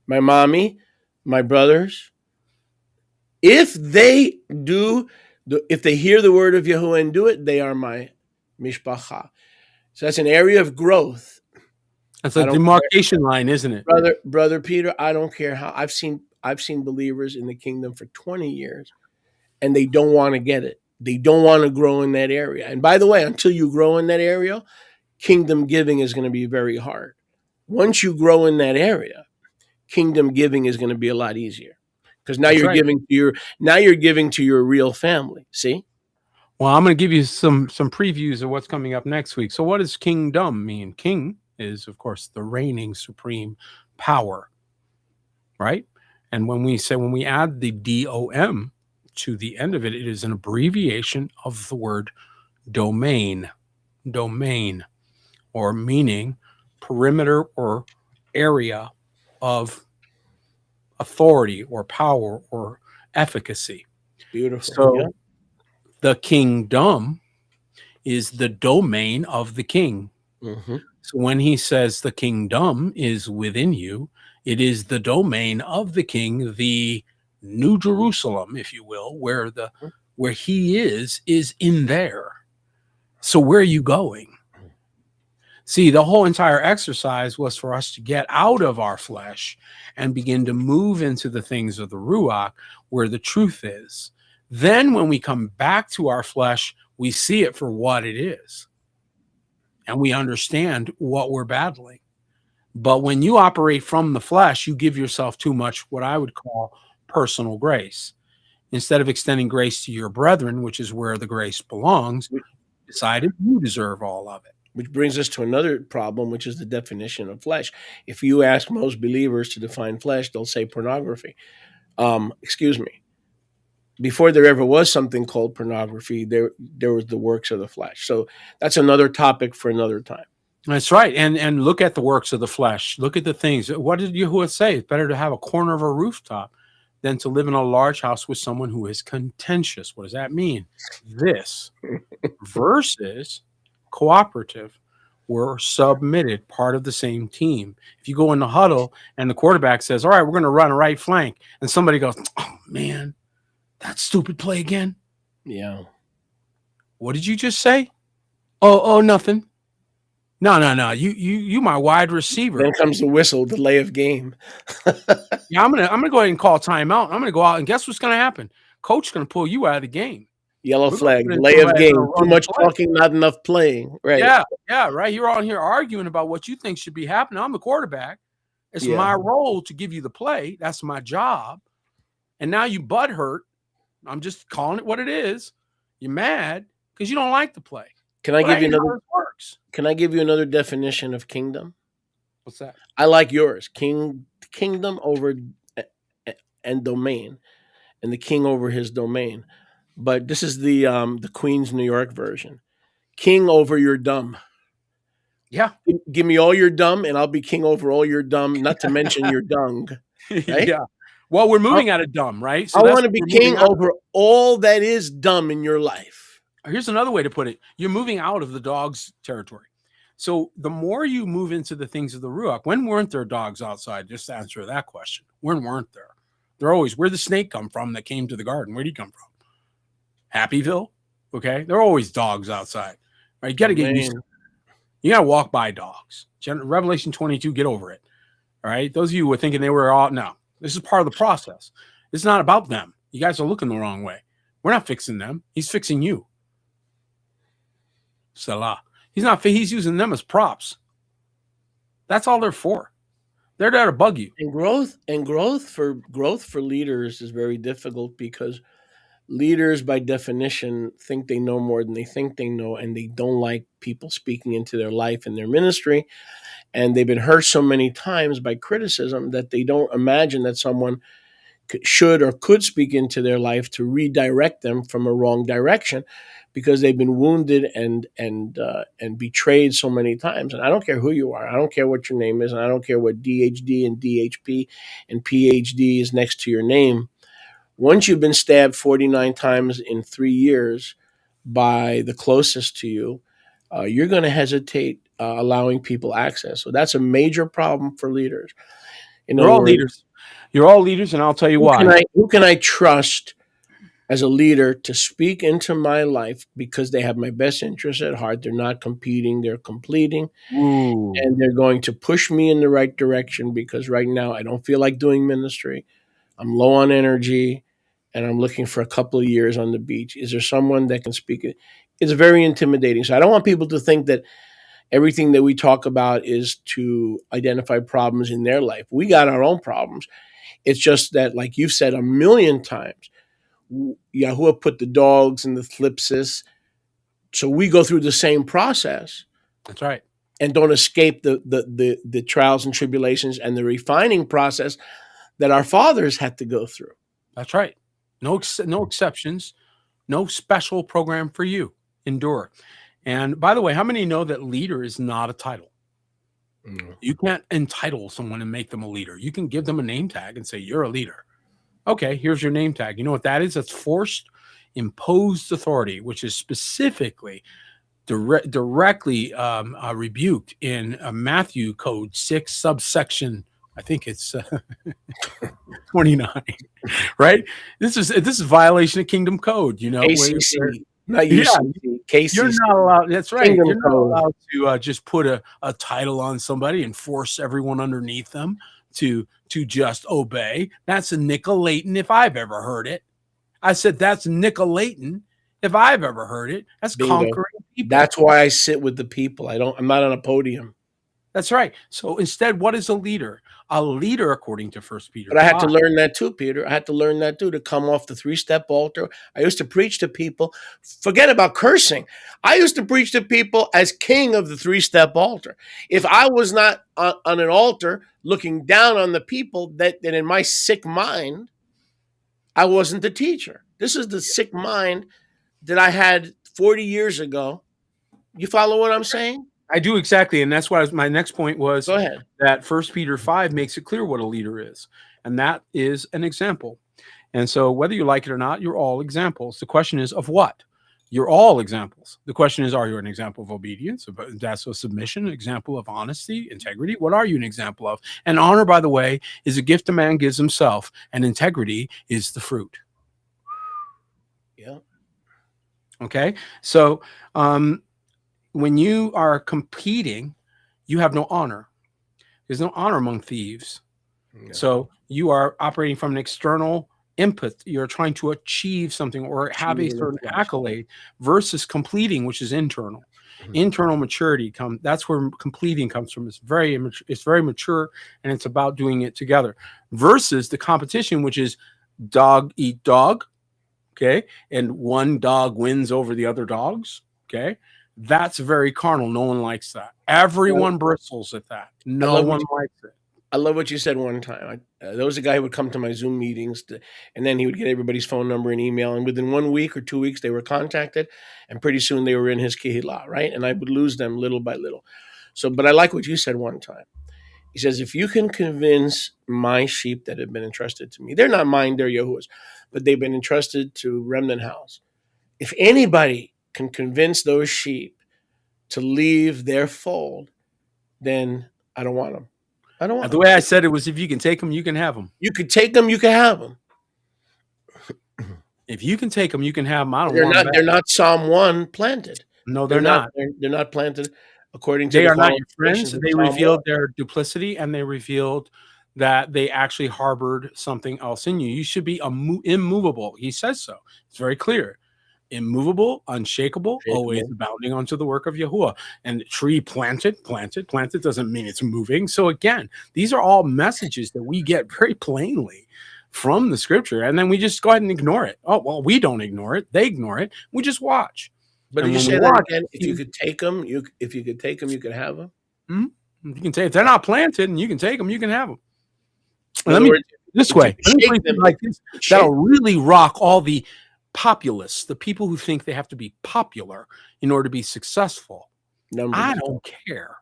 My mommy, my brothers? If they hear the word of Yahuwah and do it, they are my mishpacha. So that's an area of growth. That's a demarcation line, isn't it? Brother Peter, I don't care how. I've seen believers in the kingdom for 20 years, and they don't want to get it. They don't want to grow in that area. And by the way, until you grow in that area, kingdom giving is going to be very hard. Once you grow in that area, kingdom giving is going to be a lot easier, because now you're giving to your real family. See? Well, I'm going to give you some previews of what's coming up next week. So what does kingdom mean? King is, of course, the reigning supreme power, right? And when we add the DOM to the end of it, it is an abbreviation of the word domain, or meaning perimeter or area of authority or power or efficacy. Beautiful. So the kingdom is the domain of the king. So when he says the kingdom is within you, it is the domain of the king, the New Jerusalem, if you will, where he is in there. So where are you going? See, the whole entire exercise was for us to get out of our flesh and begin to move into the things of the Ruach, where the truth is. Then when we come back to our flesh, we see it for what it is. And we understand what we're battling. But when you operate from the flesh, you give yourself too much what I would call personal grace. Instead of extending grace to your brethren, which is where the grace belongs, you decided you deserve all of it. Which brings us to another problem, which is the definition of flesh. If you ask most believers to define flesh, they'll say pornography. Excuse me. Before there ever was something called pornography, there was the works of the flesh. So that's another topic for another time. That's right. And look at the works of the flesh. Look at the things. What did Yahuwah say? It's better to have a corner of a rooftop than to live in a large house with someone who is contentious. What does that mean? This versus cooperative. We're submitted, part of the same team. If you go in the huddle and the quarterback says, all right, we're going to run a right flank, and somebody goes, oh, man, that stupid play again. Yeah. What did you just say? Oh, nothing. No. You my wide receiver. Then comes the whistle, delay of game. Yeah, I'm gonna go ahead and call timeout. I'm gonna go out, and guess what's gonna happen? Coach's gonna pull you out of the game. Yellow flag, delay of game. Too much talking, not enough playing. Right. Yeah, right. You're on here arguing about what you think should be happening. I'm the quarterback. It's my role to give you the play. That's my job. And now you butt hurt. I'm just calling it what it is. You're mad because you don't like the play. Can I give you another? Can I give you another definition of kingdom? What's that? I like yours. Kingdom over and domain, and the king over his domain. But this is the Queens New York version. King over your dumb. Yeah. Give me all your dumb, and I'll be king over all your dumb. Not to mention your dung. Right? Yeah. Well, we're moving out of dumb, right? So I want to be king over all that is dumb in your life. Here's another way to put it. You're moving out of the dog's territory. So the more you move into the things of the Ruach, when weren't there dogs outside? Just to answer that question. When weren't there? They're always, where'd the snake come from that came to the garden? Where'd he come from? Happyville. Okay, there are always dogs outside. Right, you got to get used to it. You got to walk by dogs. Revelation 22, get over it. All right, those of you who were thinking they were all, no, this is part of the process. It's not about them. You guys are looking the wrong way. We're not fixing them. He's fixing you. Salah. He's using them as props. That's all they're for. They're there to bug you. And growth for leaders is very difficult because leaders by definition think they know more than they think they know, and they don't like people speaking into their life and their ministry. And they've been hurt so many times by criticism that they don't imagine that someone should or could speak into their life to redirect them from a wrong direction, because they've been wounded and betrayed so many times. And I don't care who you are. I don't care what your name is. And I don't care what DHD and DHP and PhD is next to your name. Once you've been stabbed 49 times in 3 years by the closest to you, you're going to hesitate allowing people access. So that's a major problem for leaders. You're all leaders. You're all leaders, and I'll tell you why. Who can I trust as a leader to speak into my life because they have my best interest at heart? They're not competing, they're completing. Ooh. And they're going to push me in the right direction, because right now I don't feel like doing ministry. I'm low on energy, and I'm looking for a couple of years on the beach. Is there someone that can speak it? It's very intimidating. So I don't want people to think that everything that we talk about is to identify problems in their life. We got our own problems. It's just that, like you've said a million times, Yahuwah put the dogs in the thlipsis. So we go through the same process. That's right. And don't escape the trials and tribulations and the refining process that our fathers had to go through. That's right. No exceptions. No special program for you. Endure. And by the way, how many know that leader is not a title? You can't entitle someone and make them a leader. You can give them a name tag and say, you're a leader. Okay, here's your name tag. You know what that is? That's forced, imposed authority, which is specifically directly rebuked in Matthew Code 6, subsection, I think it's 29, right? This is violation of Kingdom Code, you know. ACC, not UCC. KCC. You're not allowed. That's right. Kingdom You're not Code. allowed to just put a title on somebody and force everyone underneath them to just obey. That's a Nicolaton if I've ever heard it. I said that's Nicolaton if I've ever heard it. That's Bingo. conquering people. That's why I sit with the people. I'm not on a podium. That's right. So instead, what is a leader? A leader, according to 1 Peter. But I had to learn that too, Peter. I had to learn that too, to come off the 3-step altar. I used to preach to people. Forget about cursing. I used to preach to people as king of the 3-step altar. If I was not on an altar looking down on the people, then in my sick mind, I wasn't the teacher. This is the sick mind that I had 40 years ago. You follow what I'm saying? I do, exactly. And that's why my next point was Go ahead. that 1 Peter 5 makes it clear what a leader is. And that is an example. And so whether you like it or not, you're all examples. The question is of what? You're all examples. The question is, are you an example of obedience? That's a submission, an example of honesty, integrity. What are you an example of? And honor, by the way, is a gift a man gives himself. And integrity is the fruit. Yeah. Okay. So, when you are competing, you have no honor. There's no honor among thieves. Yeah. So you are operating from an external input. You're trying to achieve something or have a certain accolade versus completing, which is internal. Mm-hmm. Internal maturity that's where completing comes from. It's very mature, and it's about doing it together versus the competition, which is dog eat dog. Okay. And one dog wins over the other dogs. Okay. That's very carnal. No one likes that. Everyone bristles at that. No one likes it. I love what you said one time. There was a guy who would come to my Zoom meetings, and then he would get everybody's phone number and email. And within 1 week or 2 weeks, they were contacted, and pretty soon they were in his kehillah, right? And I would lose them little by little. But I like what you said one time. He says, if you can convince my sheep that have been entrusted to me, they're not mine, they're Yahuwah's, but they've been entrusted to Remnant House. If anybody can convince those sheep to leave their fold, then I don't want them. I don't want them. The way I said it was, if you can take them, you can have them. You could take them, you can have them. If you can take them, you can have them. I don't They're want them not. back. They're not Psalm 1 planted. No, they're not. They're not planted according to They the are not your friends. qualifications of They Psalm 1. revealed their duplicity, and they revealed that they actually harbored something else in you. You should be immovable. He says so. It's very clear. Immovable, unshakable, always abounding unto the work of Yahuwah. And tree planted doesn't mean it's moving. So again, these are all messages that we get very plainly from the scripture, and then we just go ahead and ignore it. Oh, well, we don't ignore it. They ignore it. We just watch. But and if you when say we that watch, again, if you could take them, you could have them. You can take if they're not planted, and you can take them, you can have them. In Let other me words, this if way. you Let me shake put it them, like this. shake- That'll really rock all the populists, the people who think they have to be popular in order to be successful. I don't care.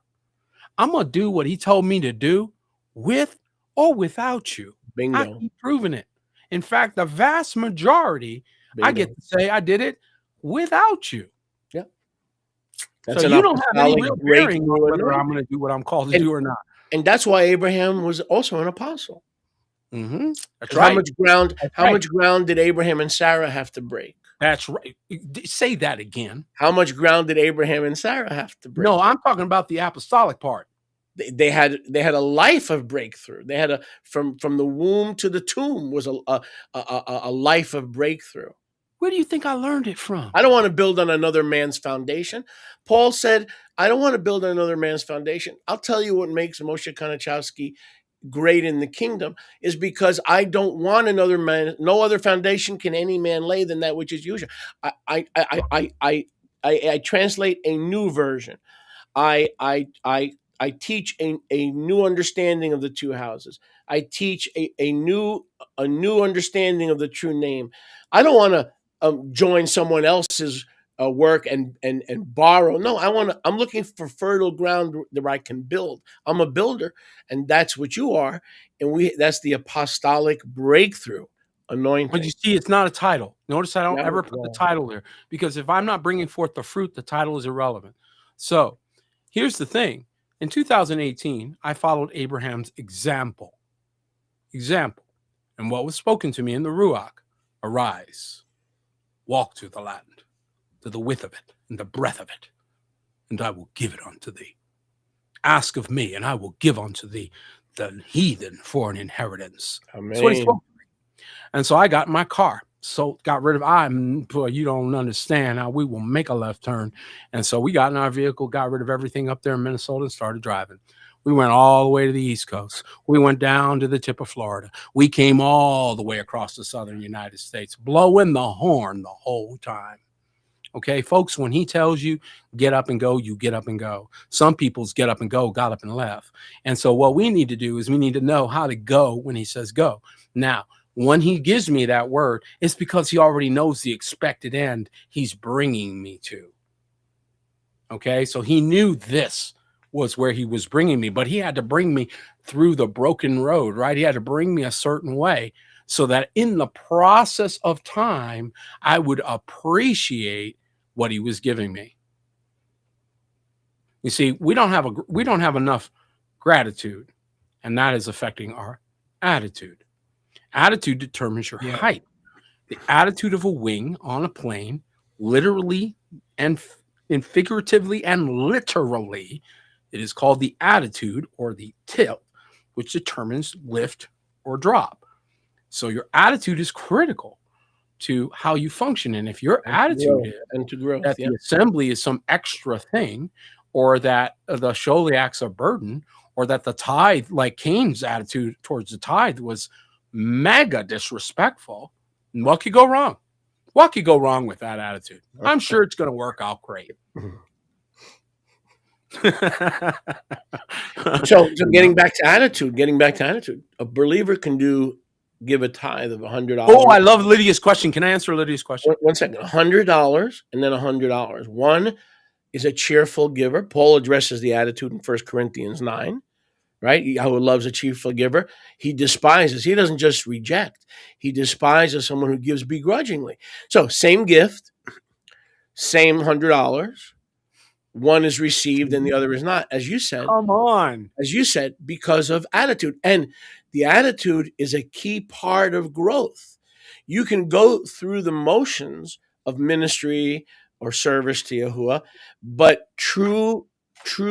I'm gonna do what he told me to do, with or without you. Bingo. I keep proving it. In fact, the vast majority, I get to say I did it without you. Yeah. That's So an you don't have any apostolic real bearing breakthrough on whether anointing. I'm going to do what I'm called to And- do or not. And that's why Abraham was also an apostle. Mm-hmm. That's 'Cause right. How much ground did Abraham and Sarah have to break? That's right. Say that again. How much ground did Abraham and Sarah have to break? No, I'm talking about the apostolic part. They had a life of breakthrough. They had from the womb to the tomb was a life of breakthrough. Where do you think I learned it from? I don't want to build on another man's foundation. Paul said, I don't want to build on another man's foundation. I'll tell you what makes Moshe Konachowski great in the kingdom is because I don't want another man. No other foundation can any man lay than that which is usual. I translate a new version. I teach a new understanding of the two houses. I teach a new understanding of the true name. I don't want to join someone else's work and borrow. No, I'm looking for fertile ground where I can build. I'm a builder, and that's what you are. And that's the apostolic breakthrough anointing. But you see, it's not a title. Notice I don't Not ever at put the all. title there, because if I'm not bringing forth the fruit, the title is irrelevant. So here's the thing. In 2018, I followed Abraham's example. And what was spoken to me in the Ruach: arise, walk through the land, to the width of it and the breadth of it, and I will give it unto thee. Ask of me, and I will give unto thee the heathen for an inheritance. That's what he spoke to me. And so I got in my car. So got rid of, boy, you don't understand how we will make a left turn. And so we got in our vehicle, got rid of everything up there in Minnesota, and started driving. We went all the way to the East Coast. We went down to the tip of Florida. We came all the way across the southern United States, blowing the horn the whole time. Okay, folks, when he tells you get up and go, you get up and go. Some people's get up and go, got up and left. And so what we need to do is we need to know how to go when he says go. Now, when he gives me that word, it's because he already knows the expected end he's bringing me to. Okay, so he knew this was where he was bringing me, but he had to bring me through the broken road, right? He had to bring me a certain way so that in the process of time, I would appreciate what he was giving me. You see, we don't have enough gratitude, and that is affecting our attitude. Attitude determines your height. The attitude of a wing on a plane, literally and figuratively and literally, it is called the attitude or the tip, which determines lift or drop. So your attitude is critical to how you function. And if your attitude is that the assembly is some extra thing, or that the Sholiach's a burden, or that the tithe, like Cain's attitude towards the tithe, was mega disrespectful, what could go wrong? What could go wrong with that attitude? I'm sure it's going to work out great. So getting back to attitude, a believer can give a tithe of $100. Oh, I love Lydia's question. Can I answer Lydia's question? One second. $100 and then $100. One is a cheerful giver. Paul addresses the attitude in 1 Corinthians 9, right? Yahweh loves a cheerful giver. He despises. He doesn't just reject. He despises someone who gives begrudgingly. So same gift, same $100. One is received and the other is not, as you said. Come on. As you said, because of attitude. And the attitude is a key part of growth. you can go through the motions of ministry or service to Yahuwah, but true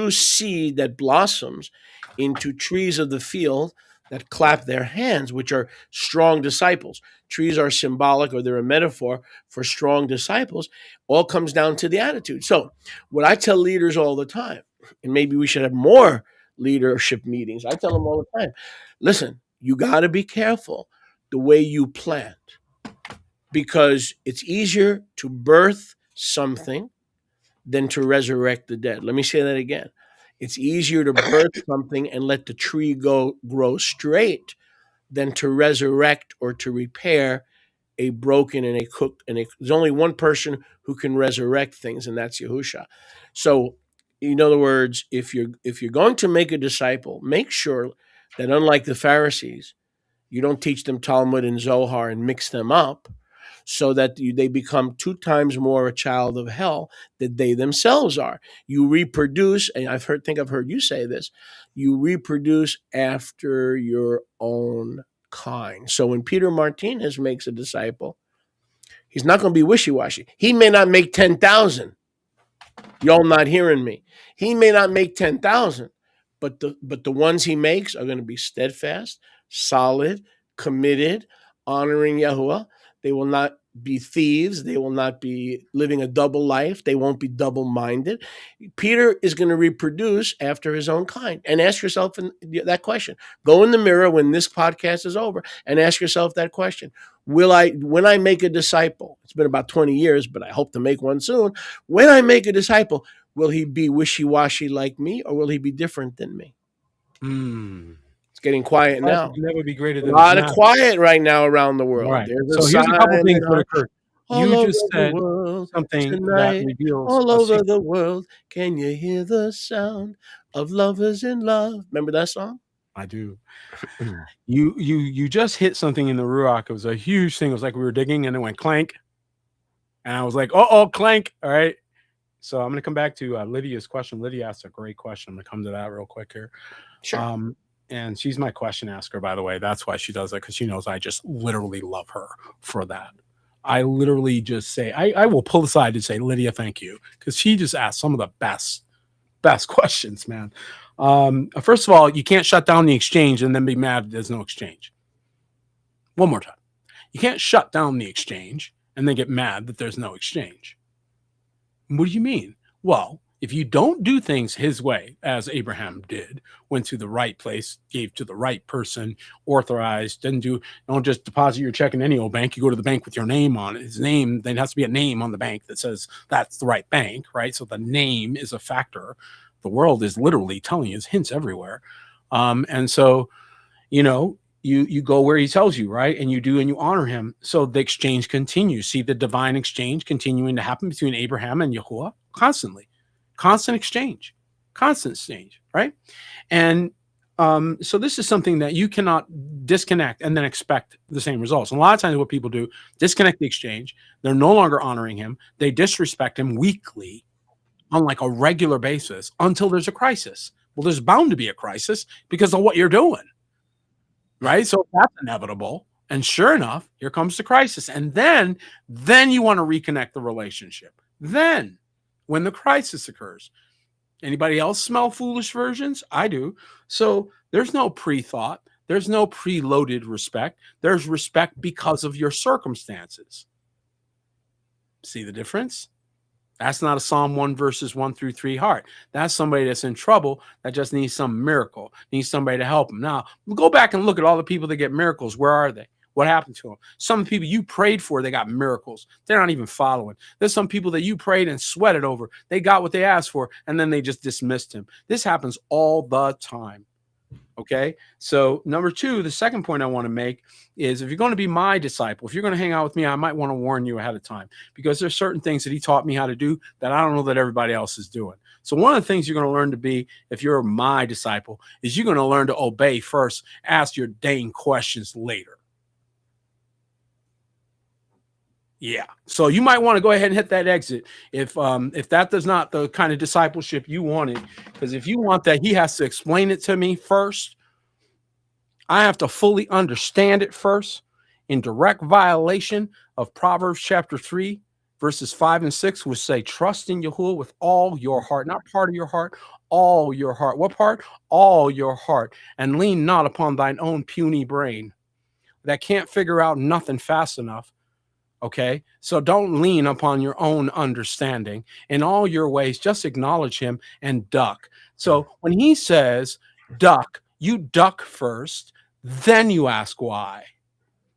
seed that blossoms into trees of the field that clap their hands, which are strong disciples. Trees are symbolic, or they're a metaphor for strong disciples. All comes down to the attitude. So what I tell leaders all the time, and maybe we should have more leadership meetings, I tell them all the time, listen, you got to be careful the way you plant, because it's easier to birth something than to resurrect the dead. Let me say that again. It's easier to birth something and let the tree grow straight than to resurrect or to repair a broken and a cooked. There's only one person who can resurrect things, and that's Yahusha. So, in other words, if you're going to make a disciple, make sure that, unlike the Pharisees, you don't teach them Talmud and Zohar and mix them up, so that they become 2 times more a child of hell than they themselves are. You reproduce, and I've heard you say this, you reproduce after your own kind. So when Peter Martinez makes a disciple, he's not going to be wishy-washy. He may not make 10,000. Y'all not hearing me. He may not make 10,000, but the ones he makes are going to be steadfast, solid, committed, honoring Yahuwah. They will not be thieves. They will not be living a double life. They won't be double-minded. Peter is going to reproduce after his own kind. And ask yourself that question. Go in the mirror when this podcast is over and ask yourself that question. When I make a disciple, it's been about 20 years, but I hope to make one soon. When I make a disciple, will he be wishy-washy like me, or will he be different than me? It's getting quiet now. That would be greater than a lot of quiet right now around the world. Right. There's here's a couple things that occurred. You just said something tonight, that reveals all over the world. Can you hear the sound of lovers in love? Remember that song? I do. You just hit something in the Ruach. It was a huge thing. It was like we were digging and it went clank. And I was like, oh, clank. All right. So I'm going to come back to Lydia's question. Lydia asked a great question. I'm going to come to that real quick here. Sure. And she's my question asker, by the way. That's why she does it, because she knows I just literally love her for that. I literally just say, I will pull aside and say, Lydia, thank you. Because she just asked some of the best questions, man. First of all, you can't shut down the exchange and then be mad there's no exchange. One more time. You can't shut down the exchange and then get mad that there's no exchange. What do you mean? Well, if you don't do things his way, as Abraham did, went to the right place, gave to the right person, authorized, don't just deposit your check in any old bank. You go to the bank with your name on it. His name, there has to be a name on the bank that says that's the right bank, right? So the name is a factor. The world is literally telling you, there's hints everywhere. And so, you go where he tells you, right? And you do, and you honor him. So the exchange continues. See the divine exchange continuing to happen between Abraham and Yahuwah constantly. Constant exchange, right? And so this is something that you cannot disconnect and then expect the same results. And a lot of times what people do, disconnect the exchange. They're no longer honoring him. They disrespect him weekly on like a regular basis until there's a crisis. Well, there's bound to be a crisis because of what you're doing, right? So that's inevitable. And sure enough, here comes the crisis. And then you want to reconnect the relationship. Then, when the crisis occurs. Anybody else smell foolish versions? I do. So there's no pre-thought. There's no preloaded respect. There's respect because of your circumstances. See the difference? That's not a Psalm 1 verses 1 through 3 heart. That's somebody that's in trouble that just needs some miracle, needs somebody to help them. Now, go back and look at all the people that get miracles. Where are they? What happened to them? Some people you prayed for, they got miracles. They're not even following. There's some people that you prayed and sweated over. They got what they asked for, and then they just dismissed him. This happens all the time. Okay? So number 2, the second point I want to make is if you're going to be my disciple, if you're going to hang out with me, I might want to warn you ahead of time, because there's certain things that he taught me how to do that I don't know that everybody else is doing. So one of the things you're going to learn to be, if you're my disciple, is you're going to learn to obey first, ask your dang questions later. Yeah. So you might want to go ahead and hit that exit if that is not the kind of discipleship you wanted. Because if you want that, he has to explain it to me first. I have to fully understand it first. in direct violation of Proverbs chapter 3, verses 5 and 6, which say, trust in Yahuwah with all your heart, not part of your heart, all your heart. What part? All your heart. And lean not upon thine own puny brain that can't figure out nothing fast enough. Okay, so don't lean upon your own understanding. In all your ways, just acknowledge him and duck. So when he says duck, you duck first, then you ask why.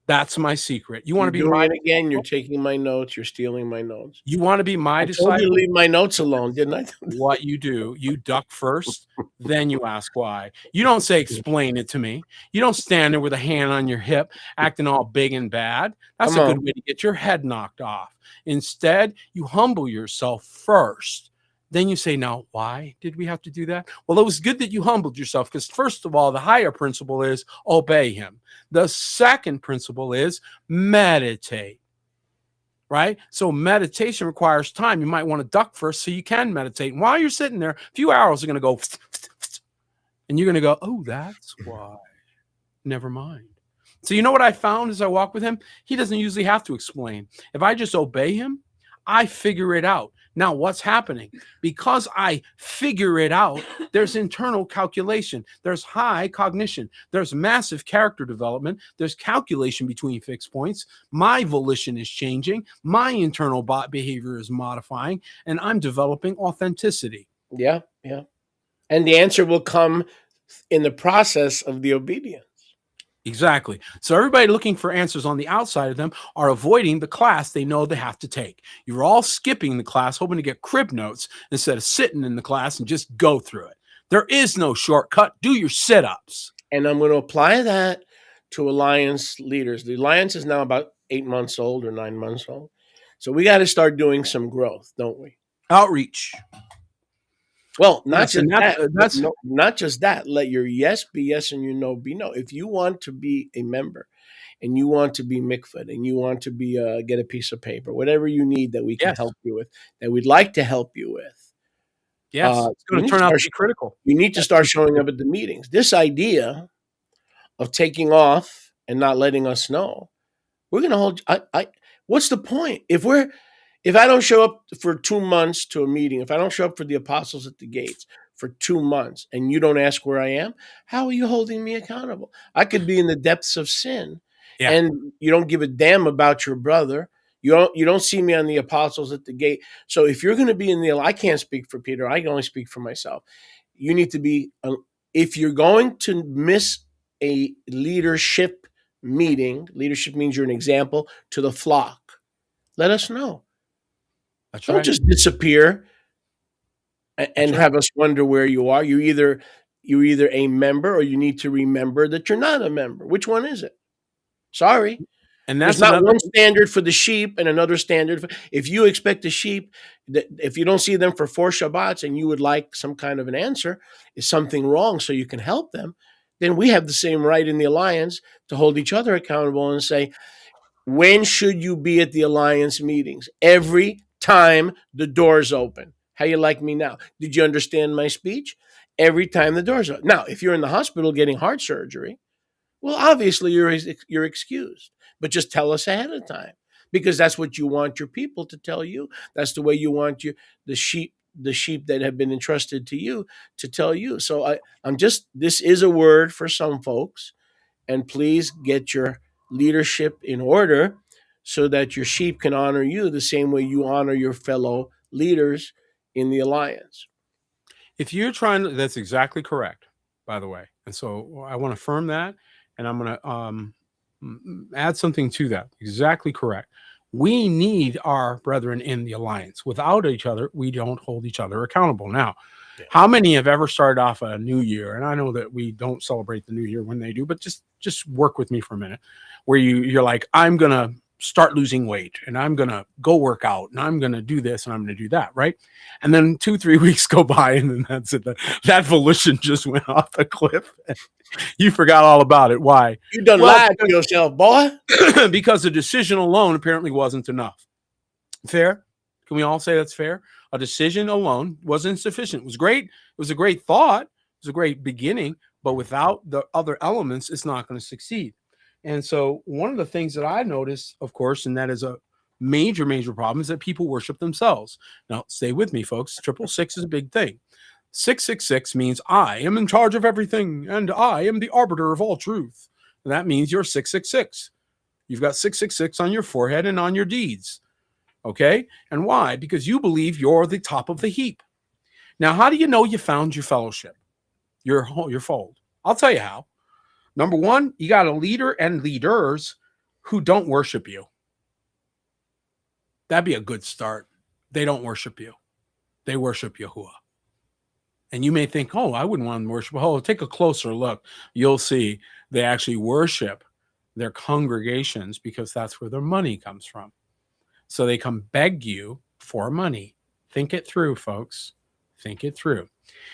That's my secret. You want to be doing my it again? You're taking my notes. You're stealing my notes. You want to be my I told disciple? you to leave my notes alone, didn't I? What you do, you duck first, then you ask why. You don't say, explain it to me. You don't stand there with a hand on your hip, acting all big and bad. That's Come a good on. way to get your head knocked off. Instead, you humble yourself first. Then you say, now, why did we have to do that? Well, it was good that you humbled yourself because, first of all, the higher principle is obey him. The second principle is meditate. Right? So meditation requires time. You might want to duck first so you can meditate. And while you're sitting there, a few arrows are going to go, and you're going to go, oh, that's why. Never mind. So you know what I found as I walk with him? He doesn't usually have to explain. If I just obey him, I figure it out. Now, what's happening? Because I figure it out, there's internal calculation. There's high cognition. There's massive character development. There's calculation between fixed points. My volition is changing. My internal behavior is modifying, and I'm developing authenticity. Yeah, yeah. And the answer will come in the process of the obedience. Exactly. So everybody looking for answers on the outside of them are avoiding the class they know they have to take. You're all skipping the class, hoping to get crib notes instead of sitting in the class and just go through it. There is no shortcut. Do your sit-ups. And I'm going to apply that to Alliance leaders. The Alliance is now about 8 months old or 9 months old. So we got to start doing some growth, don't we? Outreach. Well, not Listen, just that's- that. that's- No, not just that. Let your yes be yes and your no be no. If you want to be a member and you want to be mikvah and you want to be get a piece of paper, whatever you need that we can Yes. help you with, that we'd like to help you with. Yes, it's going you to need turn out to start- be critical. You need to start showing up at the meetings. This idea of taking off and not letting us know, we're going to hold. What's the point? If I don't show up for 2 months to a meeting, if I don't show up for the apostles at the gates for 2 months, and you don't ask where I am, how are you holding me accountable? I could be in the depths of sin, Yeah. and you don't give a damn about your brother. You don't see me on the apostles at the gate. So if you're going to be I can't speak for Peter. I can only speak for myself. You need to be. If you're going to miss a leadership meeting, leadership means you're an example to the flock. Let us know. That's Don't right. just disappear and have us wonder where you are. You're either a member or you need to remember that you're not a member. Which one is it? Sorry. And that's There's not another- one standard for the sheep and another standard. If you expect the sheep, if you don't see them for 4 Shabbats and you would like some kind of an answer, is something wrong so you can help them, then we have the same right in the Alliance to hold each other accountable and say, when should you be at the Alliance meetings? Every time the doors open. How you like me now? Did you understand my speech? Every time the doors open. Now, if you're in the hospital getting heart surgery, well, obviously you're excused. But just tell us ahead of time, because that's what you want your people to tell you. That's the way you want the sheep that have been entrusted to you to tell you. So this is a word for some folks, and please get your leadership in order so that your sheep can honor you the same way you honor your fellow leaders in the Alliance. If you're trying to, that's exactly correct, by the way. And so I want to affirm that, and I'm going to add something to that. Exactly correct. We need our brethren in the Alliance. Without each other, we don't hold each other accountable. Now, how many have ever started off a new year? And I know that we don't celebrate the new year when they do, but just work with me for a minute, where you're like, I'm going to start losing weight and I'm going to go work out and I'm going to do this and I'm going to do that. Right. And then 2-3 weeks go by and then that's it. That volition just went off the cliff. You forgot all about it. Why? You done lied to yourself, boy. Because the decision alone apparently wasn't enough. Fair? Can we all say that's fair? A decision alone wasn't sufficient. It was great. It was a great thought. It was a great beginning, but without the other elements, it's not going to succeed. And so one of the things that I noticed, of course, and that is a major, major problem, is that people worship themselves. Now, stay with me, folks. 666 is a big thing. 666 means I am in charge of everything, and I am the arbiter of all truth. And that means you're 666. You've got 666 on your forehead and on your deeds. Okay? And why? Because you believe you're the top of the heap. Now, how do you know you found your fellowship, your fold? I'll tell you how. Number one, you got a leader and leaders who don't worship you. That'd be a good start. They don't worship you. They worship Yahuwah. And you may think, oh, I wouldn't want to worship. Oh, take a closer look. You'll see they actually worship their congregations because that's where their money comes from. So they come beg you for money. Think it through, folks. Think it through.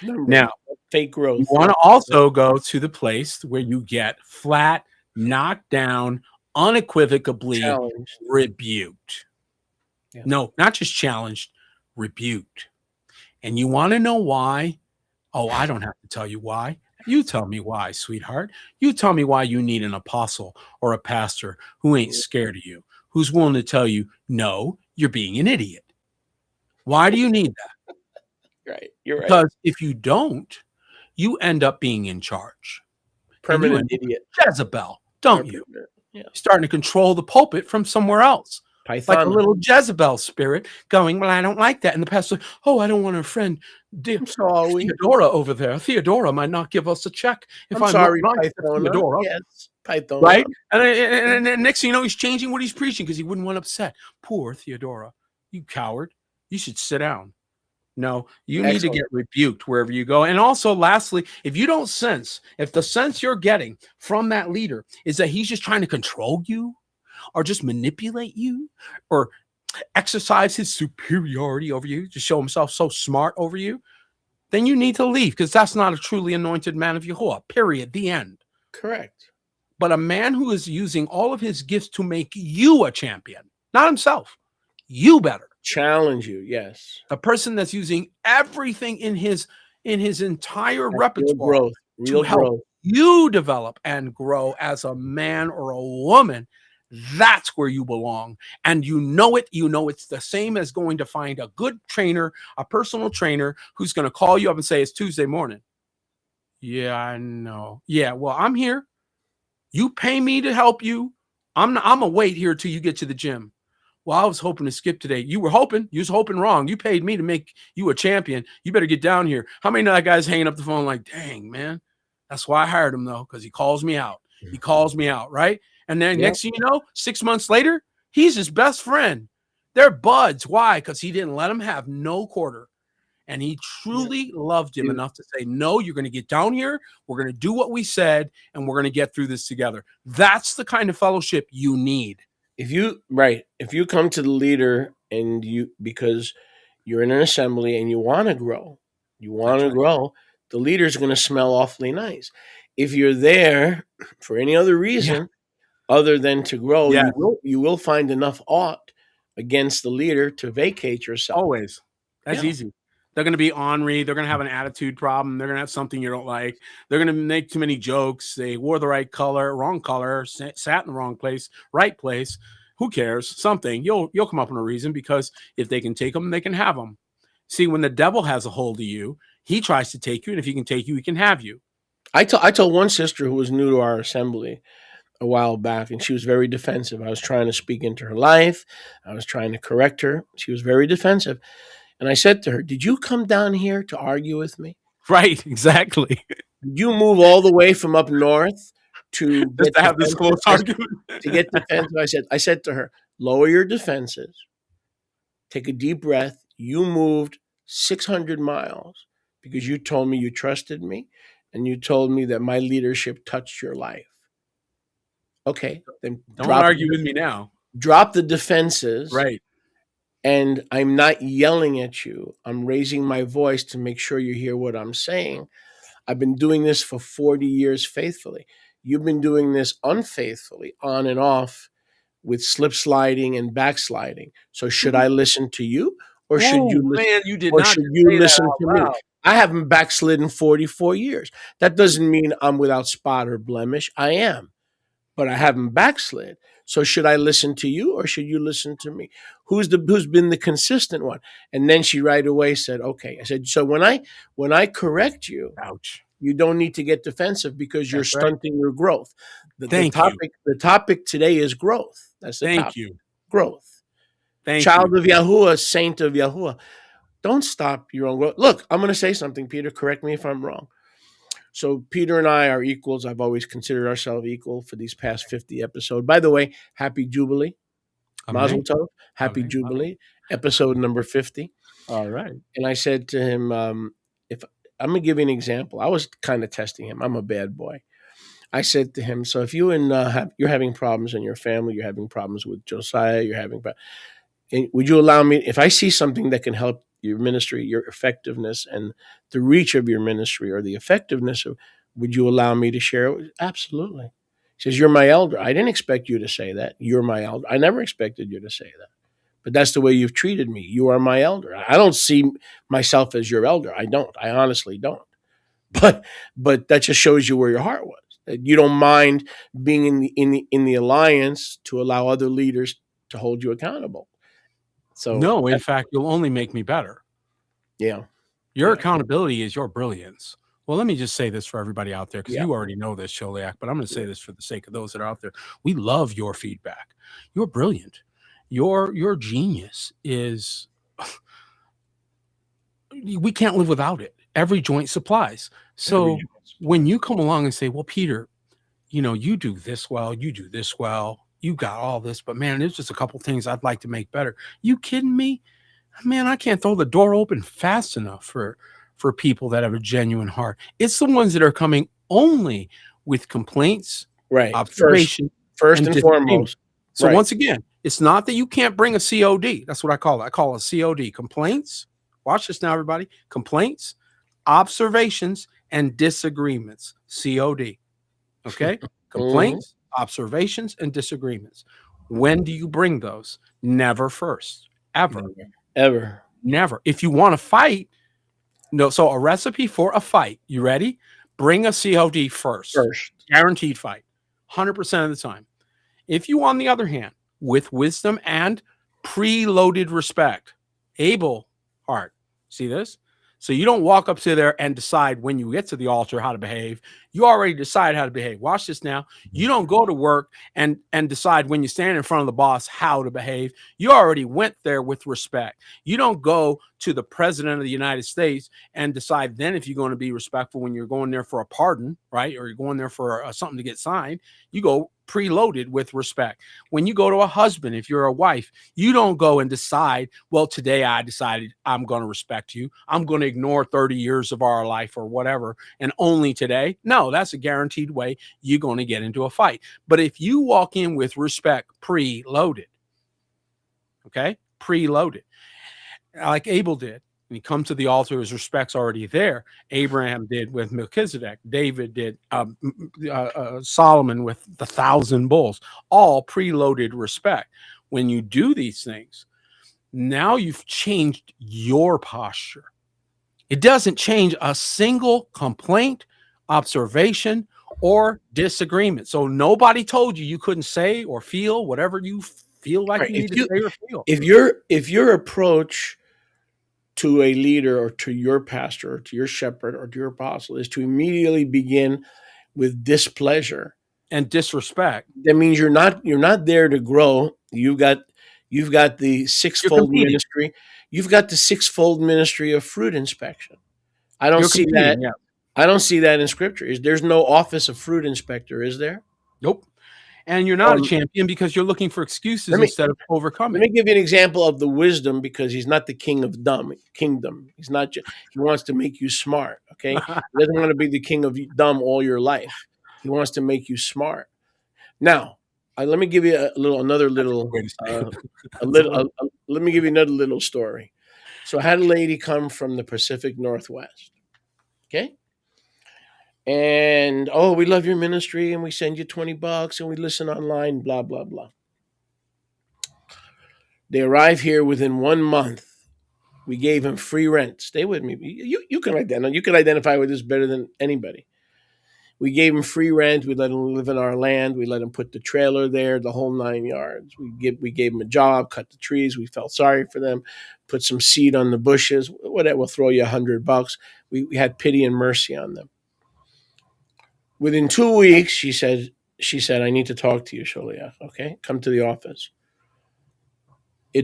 Now, fake growth. You want to also go to the place where you get flat, knocked down, unequivocally rebuked. Yeah. No, not just challenged, rebuked. And you want to know why? Oh, I don't have to tell you why. You tell me why, sweetheart. You tell me why you need an apostle or a pastor who ain't scared of you, who's willing to tell you, no, you're being an idiot. Why do you need that? Right. You're right. Because if you don't, you end up being in charge. Permanent idiot. Jezebel, don't you? Yeah. Starting to control the pulpit from somewhere else. Python. Like a little Jezebel spirit going, well, I don't like that. And the pastor, oh, I don't want a friend. Theodora over there. Theodora might not give us a check. If I'm sorry, not right, Theodora. Yes, Python. Right? And next thing you know, he's changing what he's preaching because he wouldn't want upset. Poor Theodora. You coward. You should sit down. No, you need to get rebuked wherever you go. And also, lastly, if you don't sense, if the sense you're getting from that leader is that he's just trying to control you or just manipulate you or exercise his superiority over you, to show himself so smart over you, then you need to leave because that's not a truly anointed man of Yahuwah, period, the end. Correct. But a man who is using all of his gifts to make you a champion, not himself, you better. Challenge you, yes. A person that's using everything in his entire repertoire to help you develop and grow as a man or a woman, that's where you belong. And you know it's the same as going to find a good trainer, a personal trainer who's going to call you up and say, it's Tuesday morning. Yeah, I know. Yeah, well, I'm here. You pay me to help you. I'm gonna wait here till you get to the gym. Well, I was hoping to skip today. You was hoping wrong. You paid me to make you a champion. You better get down here. How many of that guys hanging up the phone like, dang, man, that's why I hired him though, because he calls me out. He calls me out, right? And then next thing you know, 6 months later, he's his best friend. They're buds. Why? Because he didn't let him have no quarter. And he truly loved him enough to say, no, you're going to get down here. We're going to do what we said, and we're going to get through this together. That's the kind of fellowship you need. If you come to the leader and because you're in an assembly and you want to grow, the leader's going to smell awfully nice. If you're there for any other reason other than to grow, you will find enough ought against the leader to vacate yourself. Always. That's easy. They're going to be ornery. They're going to have an attitude problem. They're going to have something you don't like. They're going to make too many jokes. They wore the right color, wrong color, sat in the wrong place, right place. Who cares? Something. You'll come up with a reason, because if they can take them, they can have them. See, when the devil has a hold of you, he tries to take you, and if he can take you, he can have you. I told one sister who was new to our assembly a while back, and she was very defensive. I was trying to speak into her life. I was trying to correct her. She was very defensive. And I said to her, did you come down here to argue with me? Right, exactly. Did you move all the way from up north to have this close argument? To get defensive? I said to her, lower your defenses. Take a deep breath. You moved 600 miles because you told me you trusted me, and you told me that my leadership touched your life. Okay, then don't argue with me now. Drop the defenses. Right. And I'm not yelling at you. I'm raising my voice to make sure you hear what I'm saying. I've been doing this for 40 years faithfully. You've been doing this unfaithfully, on and off, with slip sliding and backsliding. So should I listen to you, or should you listen? Man, you did or not should you listen to me? loud. I haven't backslidden 44 years. That doesn't mean I'm without spot or blemish. I am. but I haven't backslid. So should I listen to you or should you listen to me? Who's been the consistent one? And then she right away said, okay. I said, so when I correct you, Ouch. you don't need to get defensive because you're That's right. stunting your growth. Thank you. The topic today is growth. That's the Thank topic. you. Growth. Thank Child you. of Yahuwah, saint of Yahuwah. Don't stop your own growth. Look, I'm going to say something, Peter. Correct me if I'm wrong. So Peter and I are equals. I've always considered ourselves equal for these past 50 episodes. By the way, happy Jubilee. Mazel tov. Happy Jubilee. Episode number 50. All right. And I said to him, if I'm going to give you an example. I was kind of testing him. I'm a bad boy. I said to him, so if you and you're having problems in your family, you're having problems with Josiah, would you allow me, if I see something that can help your ministry, your effectiveness and the reach of your ministry or the effectiveness of, would you allow me to share it? Absolutely. He says, you're my elder. I didn't expect you to say that. You're my elder. I never expected you to say that. But that's the way you've treated me. You are my elder. I don't see myself as your elder. I don't. I honestly don't. But that just shows you where your heart was. That you don't mind being in the alliance to allow other leaders to hold you accountable. So no, in fact, you'll only make me better. Yeah. Your accountability is your brilliance. Well, let me just say this for everybody out there, because you already know this, Sholiak, but I'm going to say this for the sake of those that are out there. We love your feedback. You're brilliant. Your genius is, we can't live without it. Every joint supplies. So when you come along and say, well, Peter, you do this well, you do this well, you got all this, but man, there's just a couple things I'd like to make better. You kidding me? Man, I can't throw the door open fast enough for people that have a genuine heart. It's the ones that are coming only with complaints, right? Observation, first and foremost. So once again, it's not that you can't bring a COD. That's what I call it. I call it a COD. Complaints. Watch this now, everybody. Complaints, observations, and disagreements. COD. Okay? Complaints, observations, and disagreements. When do you bring those? Never first. Ever. Ever. Never. If you want to fight, no. So a recipe for a fight. You ready? Bring a COD first. Guaranteed fight. 100% of the time. If you, on the other hand, with wisdom and preloaded respect, able heart. See this? So you don't walk up to there and decide when you get to the altar how to behave. You already decide how to behave. Watch this now. You don't go to work and decide when you stand in front of the boss how to behave. You already went there with respect. You don't go to the president of the United States and decide then if you're going to be respectful when you're going there for a pardon, right? Or you're going there for something to get signed. You go preloaded with respect. When you go to a husband, if you're a wife, you don't go and decide, well, today I decided I'm going to respect you. I'm going to ignore 30 years of our life or whatever, and only today. No, that's a guaranteed way you're going to get into a fight. But if you walk in with respect preloaded, okay, preloaded, like Abel did, and he comes to the altar, his respect's already there. Abraham did with Melchizedek. David did, Solomon with the 1,000 bulls, all preloaded respect. When you do these things, now you've changed your posture. It doesn't change a single complaint, observation, or disagreement. So nobody told you couldn't say or feel whatever you feel like you need to say or feel. If your approach to a leader or to your pastor or to your shepherd or to your apostle is to immediately begin with displeasure and disrespect, that means you're not there to grow. You've got the sixfold ministry. You've got the sixfold ministry of fruit inspection. I don't see that. Yeah. I don't see that in scripture. There's no office of fruit inspector, is there? Nope. And you're not a champion because you're looking for excuses instead of overcoming. Let me give you an example of the wisdom, because he's not the king of kingdom. He's not. He wants to make you smart. Okay, he doesn't want to be the king of dumb all your life. He wants to make you smart. Now, let me give you let me give you another little story. So I had a lady come from the Pacific Northwest. Okay. And, we love your ministry and we send you $20 and we listen online, blah, blah, blah. They arrive here within 1 month. We gave him free rent. Stay with me. You can identify with this better than anybody. We gave him free rent. We let him live in our land. We let him put the trailer there, the whole 9 yards. We gave him a job, cut the trees. We felt sorry for them, put some seed on the bushes. Whatever, we'll throw you $100. We had pity and mercy on them. Within 2 weeks, she said, I need to talk to you, Sholiach. Okay, come to the office.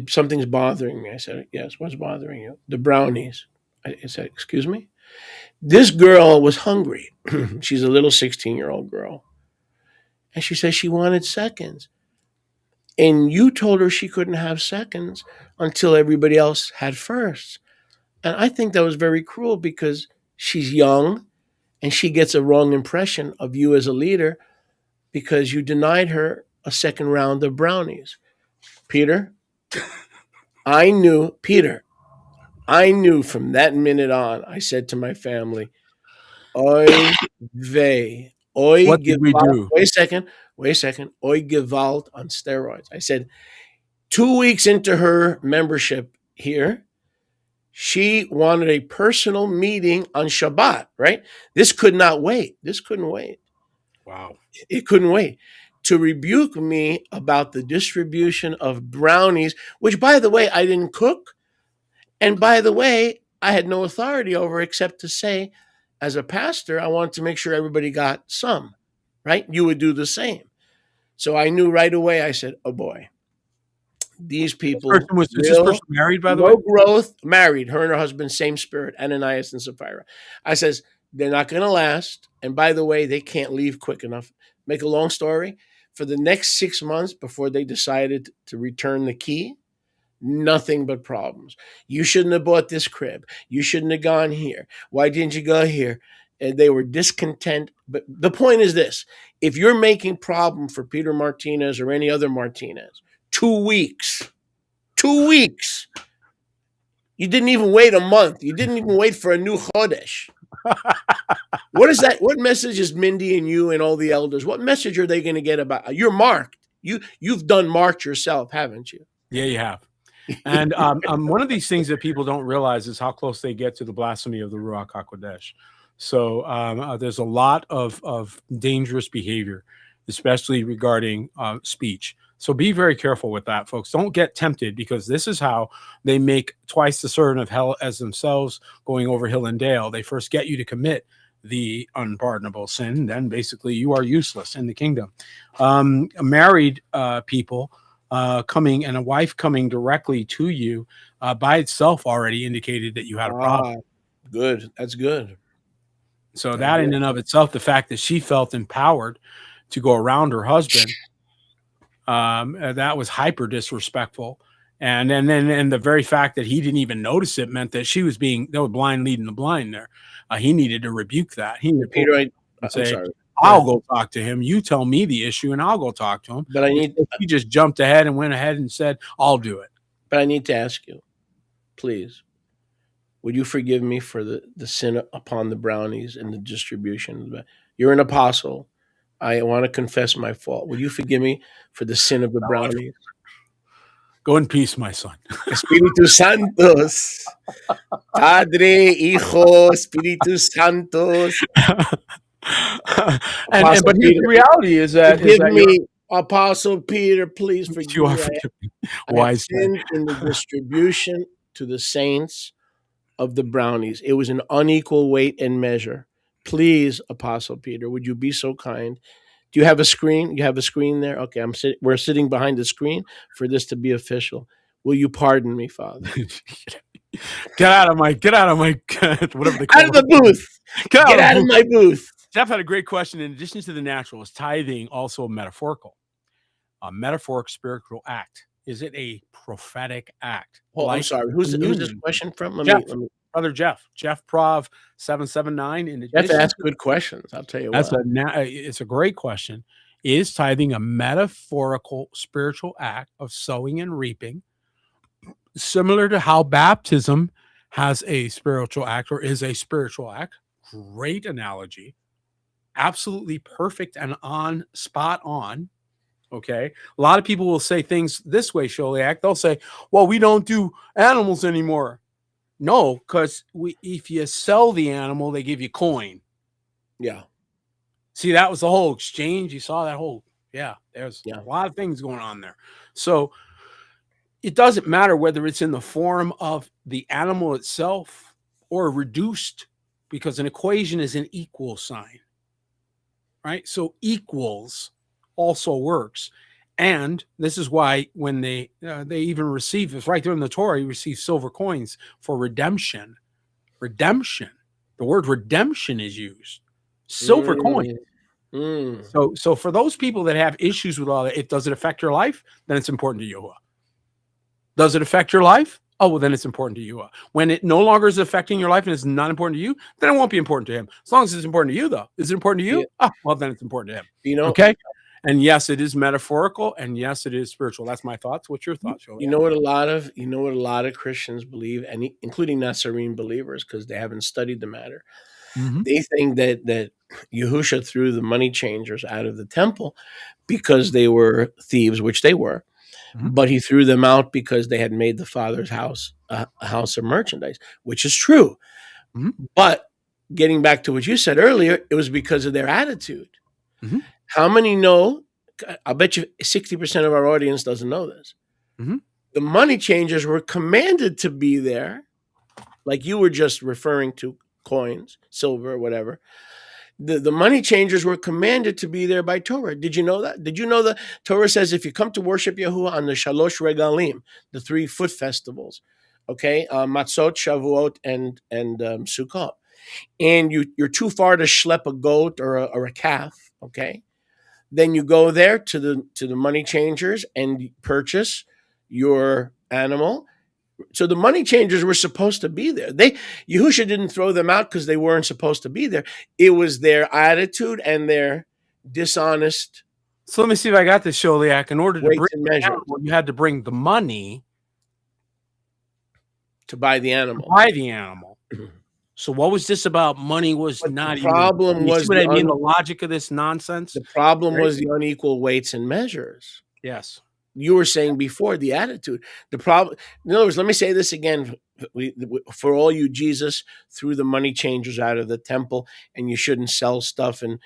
Something's bothering me. I said, yes, what's bothering you? The brownies. I said, excuse me? This girl was hungry. She's a little 16-year-old girl. And she said she wanted seconds. And you told her she couldn't have seconds until everybody else had first. And I think that was very cruel because she's young and she gets a wrong impression of you as a leader because you denied her a second round of brownies. Peter, I knew from that minute on, I said to my family, Oy vey. What did we do? Wait a second. Oy Gewalt on steroids. I said, 2 weeks into her membership here, she wanted a personal meeting on Shabbat, right? This couldn't wait. Wow. It couldn't wait. To rebuke me about the distribution of brownies, which, by the way, I didn't cook. And by the way, I had no authority over except to say, as a pastor, I wanted to make sure everybody got some, right? You would do the same. So I knew right away, I said, oh boy, these people. Is this person married, by the way? No growth, married. Her and her husband, same spirit, Ananias and Sapphira. I says, they're not going to last. And by the way, they can't leave quick enough. Make a long story. For the next 6 months before they decided to return the key, nothing but problems. You shouldn't have bought this crib. You shouldn't have gone here. Why didn't you go here? And they were discontent. But the point is this. If you're making problem for Peter Martinez or any other Martinez, 2 weeks, you didn't even wait a month. You didn't even wait for a new Chodesh. What is that? What message is Mindy and you and all the elders? What message are they going to get about? You're marked. You've done marked yourself, haven't you? Yeah, you have. And one of these things that people don't realize is how close they get to the blasphemy of the Ruach HaKodesh. So there's a lot of dangerous behavior, especially regarding speech. So be very careful with that, folks. Don't get tempted, because this is how they make twice the servant of hell as themselves going over hill and dale. They first get you to commit the unpardonable sin, then basically you are useless in the kingdom. Married people coming and a wife coming directly to you by itself already indicated that you had a problem. Good. That's good. So that in and of itself, the fact that she felt empowered to go around her husband, that was hyper disrespectful. And then the very fact that he didn't even notice it meant that she was blind leading the blind there. He needed to rebuke that. He needed Peter, to say, I'll go talk to him. You tell me the issue and I'll go talk to him. But he just jumped ahead and went ahead and said, I'll do it. But I need to ask you, please, would you forgive me for the sin upon the brownies and the distribution? You're an apostle. I want to confess my fault. Will you forgive me for the sin of the brownies? Go in peace, my son. Espíritu Santos. Padre, Hijo, Espíritu Santos. But the reality is that... Forgive me, Apostle Peter, please forgive you. Me. I sinned in the distribution to the saints of the brownies. It was an unequal weight and measure. Please, Apostle Peter, would you be so kind? Do you have a screen? You have a screen there? Okay, we're sitting behind the screen for this to be official. Will you pardon me, Father? Get out of my whatever they call out of the booth. Get out of my booth. Jeff had a great question. In addition to the natural, is tithing also metaphorical? A metaphoric spiritual act. Is it a prophetic act? Oh, I'm sorry. Who's this question from? Brother Jeff Prov 779. In Jeff asks good questions. I'll tell you what. It's a great question. Is tithing a metaphorical spiritual act of sowing and reaping, similar to how baptism has a spiritual act or is a spiritual act? Great analogy. Absolutely perfect and spot on. Okay. A lot of people will say things this way, Sholiak. They'll say, well, we don't do animals anymore. No, because if you sell the animal, they give you coin. Yeah. See, that was the whole exchange. You saw that whole, there's a lot of things going on there. So it doesn't matter whether it's in the form of the animal itself or reduced, because an equation is an equal sign, right? So equals also works. And this is why when they even receive, it's right there in the Torah, you receive silver coins for redemption. Redemption. The word redemption is used. Silver coin. So for those people that have issues with all that, does it affect your life? Then it's important to Yahuwah. Does it affect your life? Oh, well, then it's important to Yahuwah. When it no longer is affecting your life and it's not important to you, then it won't be important to him. As long as it's important to you, though. Is it important to you? Yeah. Oh, well, then it's important to him. You know, okay? And yes, it is metaphorical, and yes, it is spiritual. That's my thoughts. What's your thoughts, Joel? You know what a lot of Christians believe, and including Nazarene believers, because they haven't studied the matter. Mm-hmm. They think that Yahusha threw the money changers out of the temple because they were thieves, which they were. Mm-hmm. But he threw them out because they had made the Father's house a house of merchandise, which is true. Mm-hmm. But getting back to what you said earlier, it was because of their attitude. Mm-hmm. How many know? I'll bet you 60% of our audience doesn't know this. Mm-hmm. The money changers were commanded to be there, like you were just referring to coins, silver, whatever. The money changers were commanded to be there by Torah. Did you know that? Did you know that Torah says if you come to worship Yahuwah on the Shalosh Regalim, the 3 foot festivals, okay, Matzot, Shavuot, and Sukkot, and you're too far to schlep a goat or a calf, okay, then you go there to the money changers and purchase your animal. So the money changers were supposed to be there. Yahusha didn't throw them out because they weren't supposed to be there. It was their attitude and their dishonest. So let me see if I got this, Sholiak. In order to bring the animal, you had to bring the money to buy the animal. So what was this about? Money was not the problem. Even, was what I mean? The logic of this nonsense. The problem was the unequal weights and measures. Yes. You were saying before the attitude. The problem, in other words, let me say this again for all you Jesus threw the money changers out of the temple and you shouldn't sell stuff. And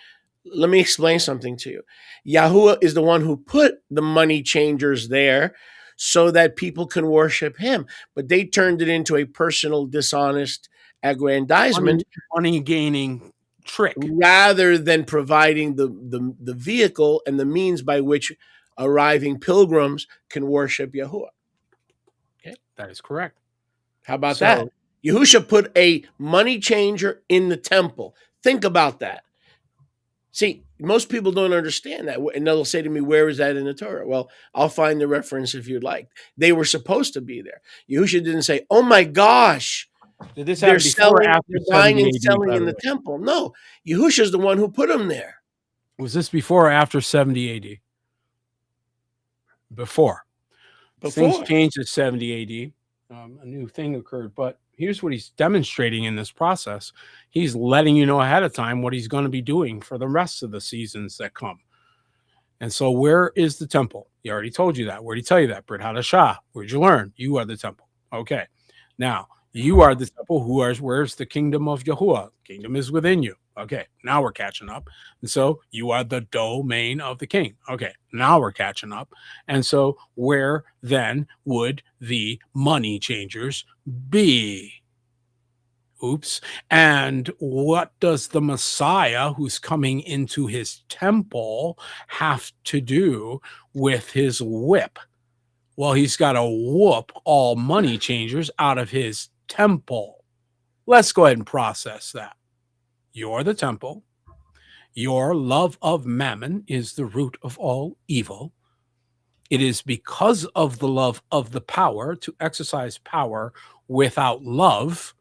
let me explain something to you. Yahuwah is the one who put the money changers there so that people can worship him. But they turned it into a personal, dishonest aggrandizement. Money gaining trick. Rather than providing the vehicle and the means by which arriving pilgrims can worship Yahuwah. Okay, that is correct. How about that? Yahusha put a money changer in the temple. Think about that. See, most people don't understand that. And they'll say to me, where is that in the Torah? Well, I'll find the reference if you'd like. They were supposed to be there. Yahusha didn't say, oh my gosh, did this happen before or after buying and selling in the temple? No, Yahusha is the one who put them there. Was this before or after 70 AD? Before. Things changed at 70 AD. A new thing occurred, but here's what he's demonstrating in this process. He's letting you know ahead of time what he's going to be doing for the rest of the seasons that come. And so where is the temple? He already told you that. Where did he tell you that? Brit Hadashah. Where'd you learn? You are the temple. Okay. Now, you are the temple. Where's the kingdom of Yahuwah? Kingdom is within you. Okay, now we're catching up. And so you are the domain of the king. Okay, now we're catching up. And so where then would the money changers be? Oops. And what does the Messiah who's coming into his temple have to do with his whip? Well, he's got to whoop all money changers out of his temple. Let's go ahead and process that. You're the temple. Your love of mammon is the root of all evil. It is because of the love of the power to exercise power without love,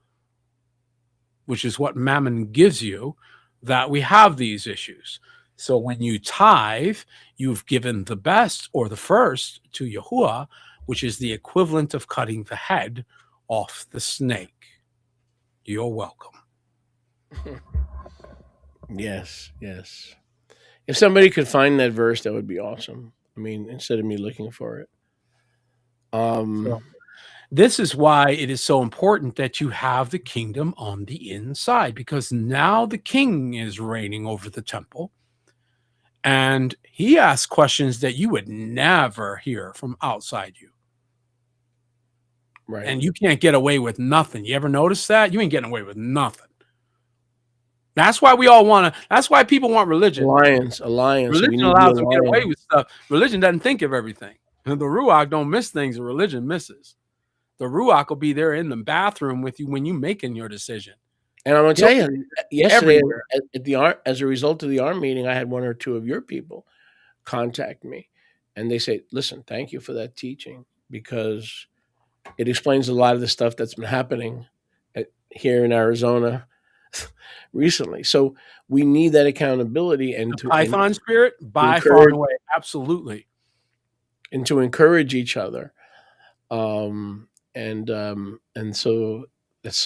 which is what mammon gives you, that we have these issues. So when you tithe, you've given the best or the first to Yahuwah, which is the equivalent of cutting the head off the snake. You're welcome. Yes. If somebody could find that verse, that would be awesome. I mean, instead of me looking for it. So this is why it is so important that you have the kingdom on the inside, because now the king is reigning over the temple. And he asks questions that you would never hear from outside you. Right. And you can't get away with nothing. You ever notice that? You ain't getting away with nothing. That's why we all want to. That's why people want religion. Alliance. Religion allows them to get away with stuff. Religion doesn't think of everything. And the Ruach don't miss things that religion misses. The Ruach will be there in the bathroom with you when you're making your decision. And I'm going to tell you, yesterday at the as a result of the ARM meeting, I had one or two of your people contact me, and they say, "Listen, thank you for that teaching because it explains a lot of the stuff that's been happening here in Arizona recently." So we need that accountability and the Python spirit by far and away, absolutely, and to encourage each other, and so.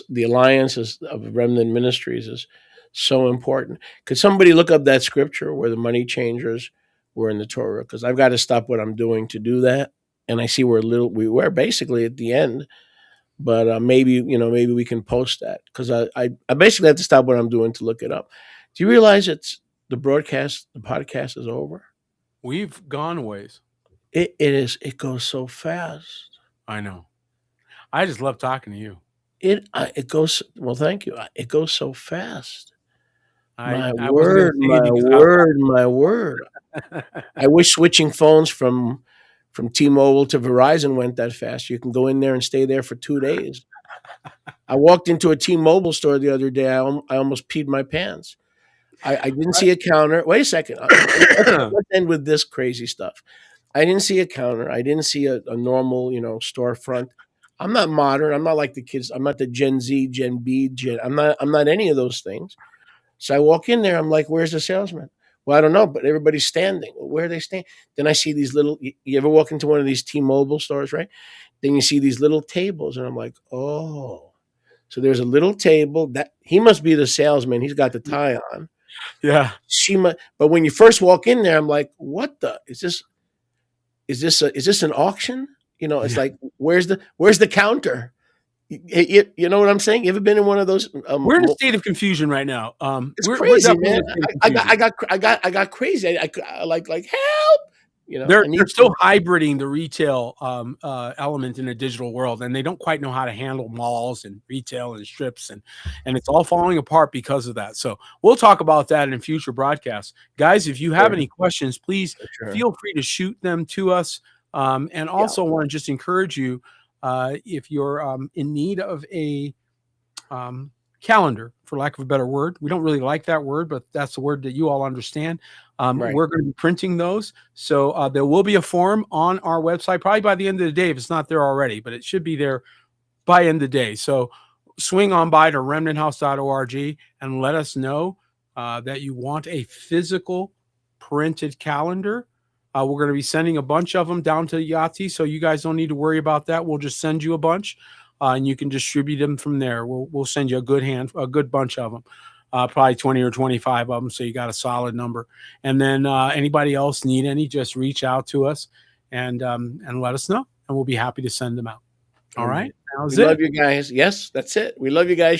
The alliances of Remnant Ministries is so important. Could somebody look up that scripture where the money changers were in the Torah? Because I've got to stop what I'm doing to do that. And I see we were basically at the end, but maybe we can post that because I basically have to stop what I'm doing to look it up. Do you realize the podcast is over? We've gone ways. It is. It goes so fast. I know. I just love talking to you. It goes well. Thank you. It goes so fast. My I word. I wish switching phones from T-Mobile to Verizon went that fast. You can go in there and stay there for 2 days. I walked into a T-Mobile store the other day. I almost peed my pants. I didn't see a counter. Wait a second. Let's end with this crazy stuff. I didn't see a counter. I didn't see a normal, storefront. I'm not modern. I'm not like the kids. I'm not the Gen Z, Gen B, I'm not any of those things. So I walk in there. I'm like, where's the salesman? Well, I don't know, but everybody's standing. Where are they standing? Then I see these little, you ever walk into one of these T-Mobile stores, right? Then you see these little tables and I'm like, oh, so there's a little table that he must be the salesman. He's got the tie on. Yeah. But when you first walk in there, I'm like, what is this an auction? It's like, where's the counter? You know what I'm saying? You ever been in one of those? We're in a state of confusion right now. It's crazy, man. I got crazy. I like help. They're still hybriding the retail element in a digital world, and they don't quite know how to handle malls and retail and strips, and it's all falling apart because of that. So we'll talk about that in future broadcasts, guys. If you have any questions, please feel free to shoot them to us. And also want to just encourage you, if you're in need of a calendar, for lack of a better word. We don't really like that word, but that's the word that you all understand. We're going to be printing those. So there will be a form on our website, probably by the end of the day if it's not there already, but it should be there by end of the day. So swing on by to remnanthouse.org and let us know that you want a physical printed calendar. We're going to be sending a bunch of them down to Yahtzee, so you guys don't need to worry about that. We'll just send you a bunch, and you can distribute them from there. We'll send you a good bunch of them, probably 20 or 25 of them, so you got a solid number. And then anybody else need any, just reach out to us and let us know, and we'll be happy to send them out. All right? We love you guys. Yes, that's it. We love you guys.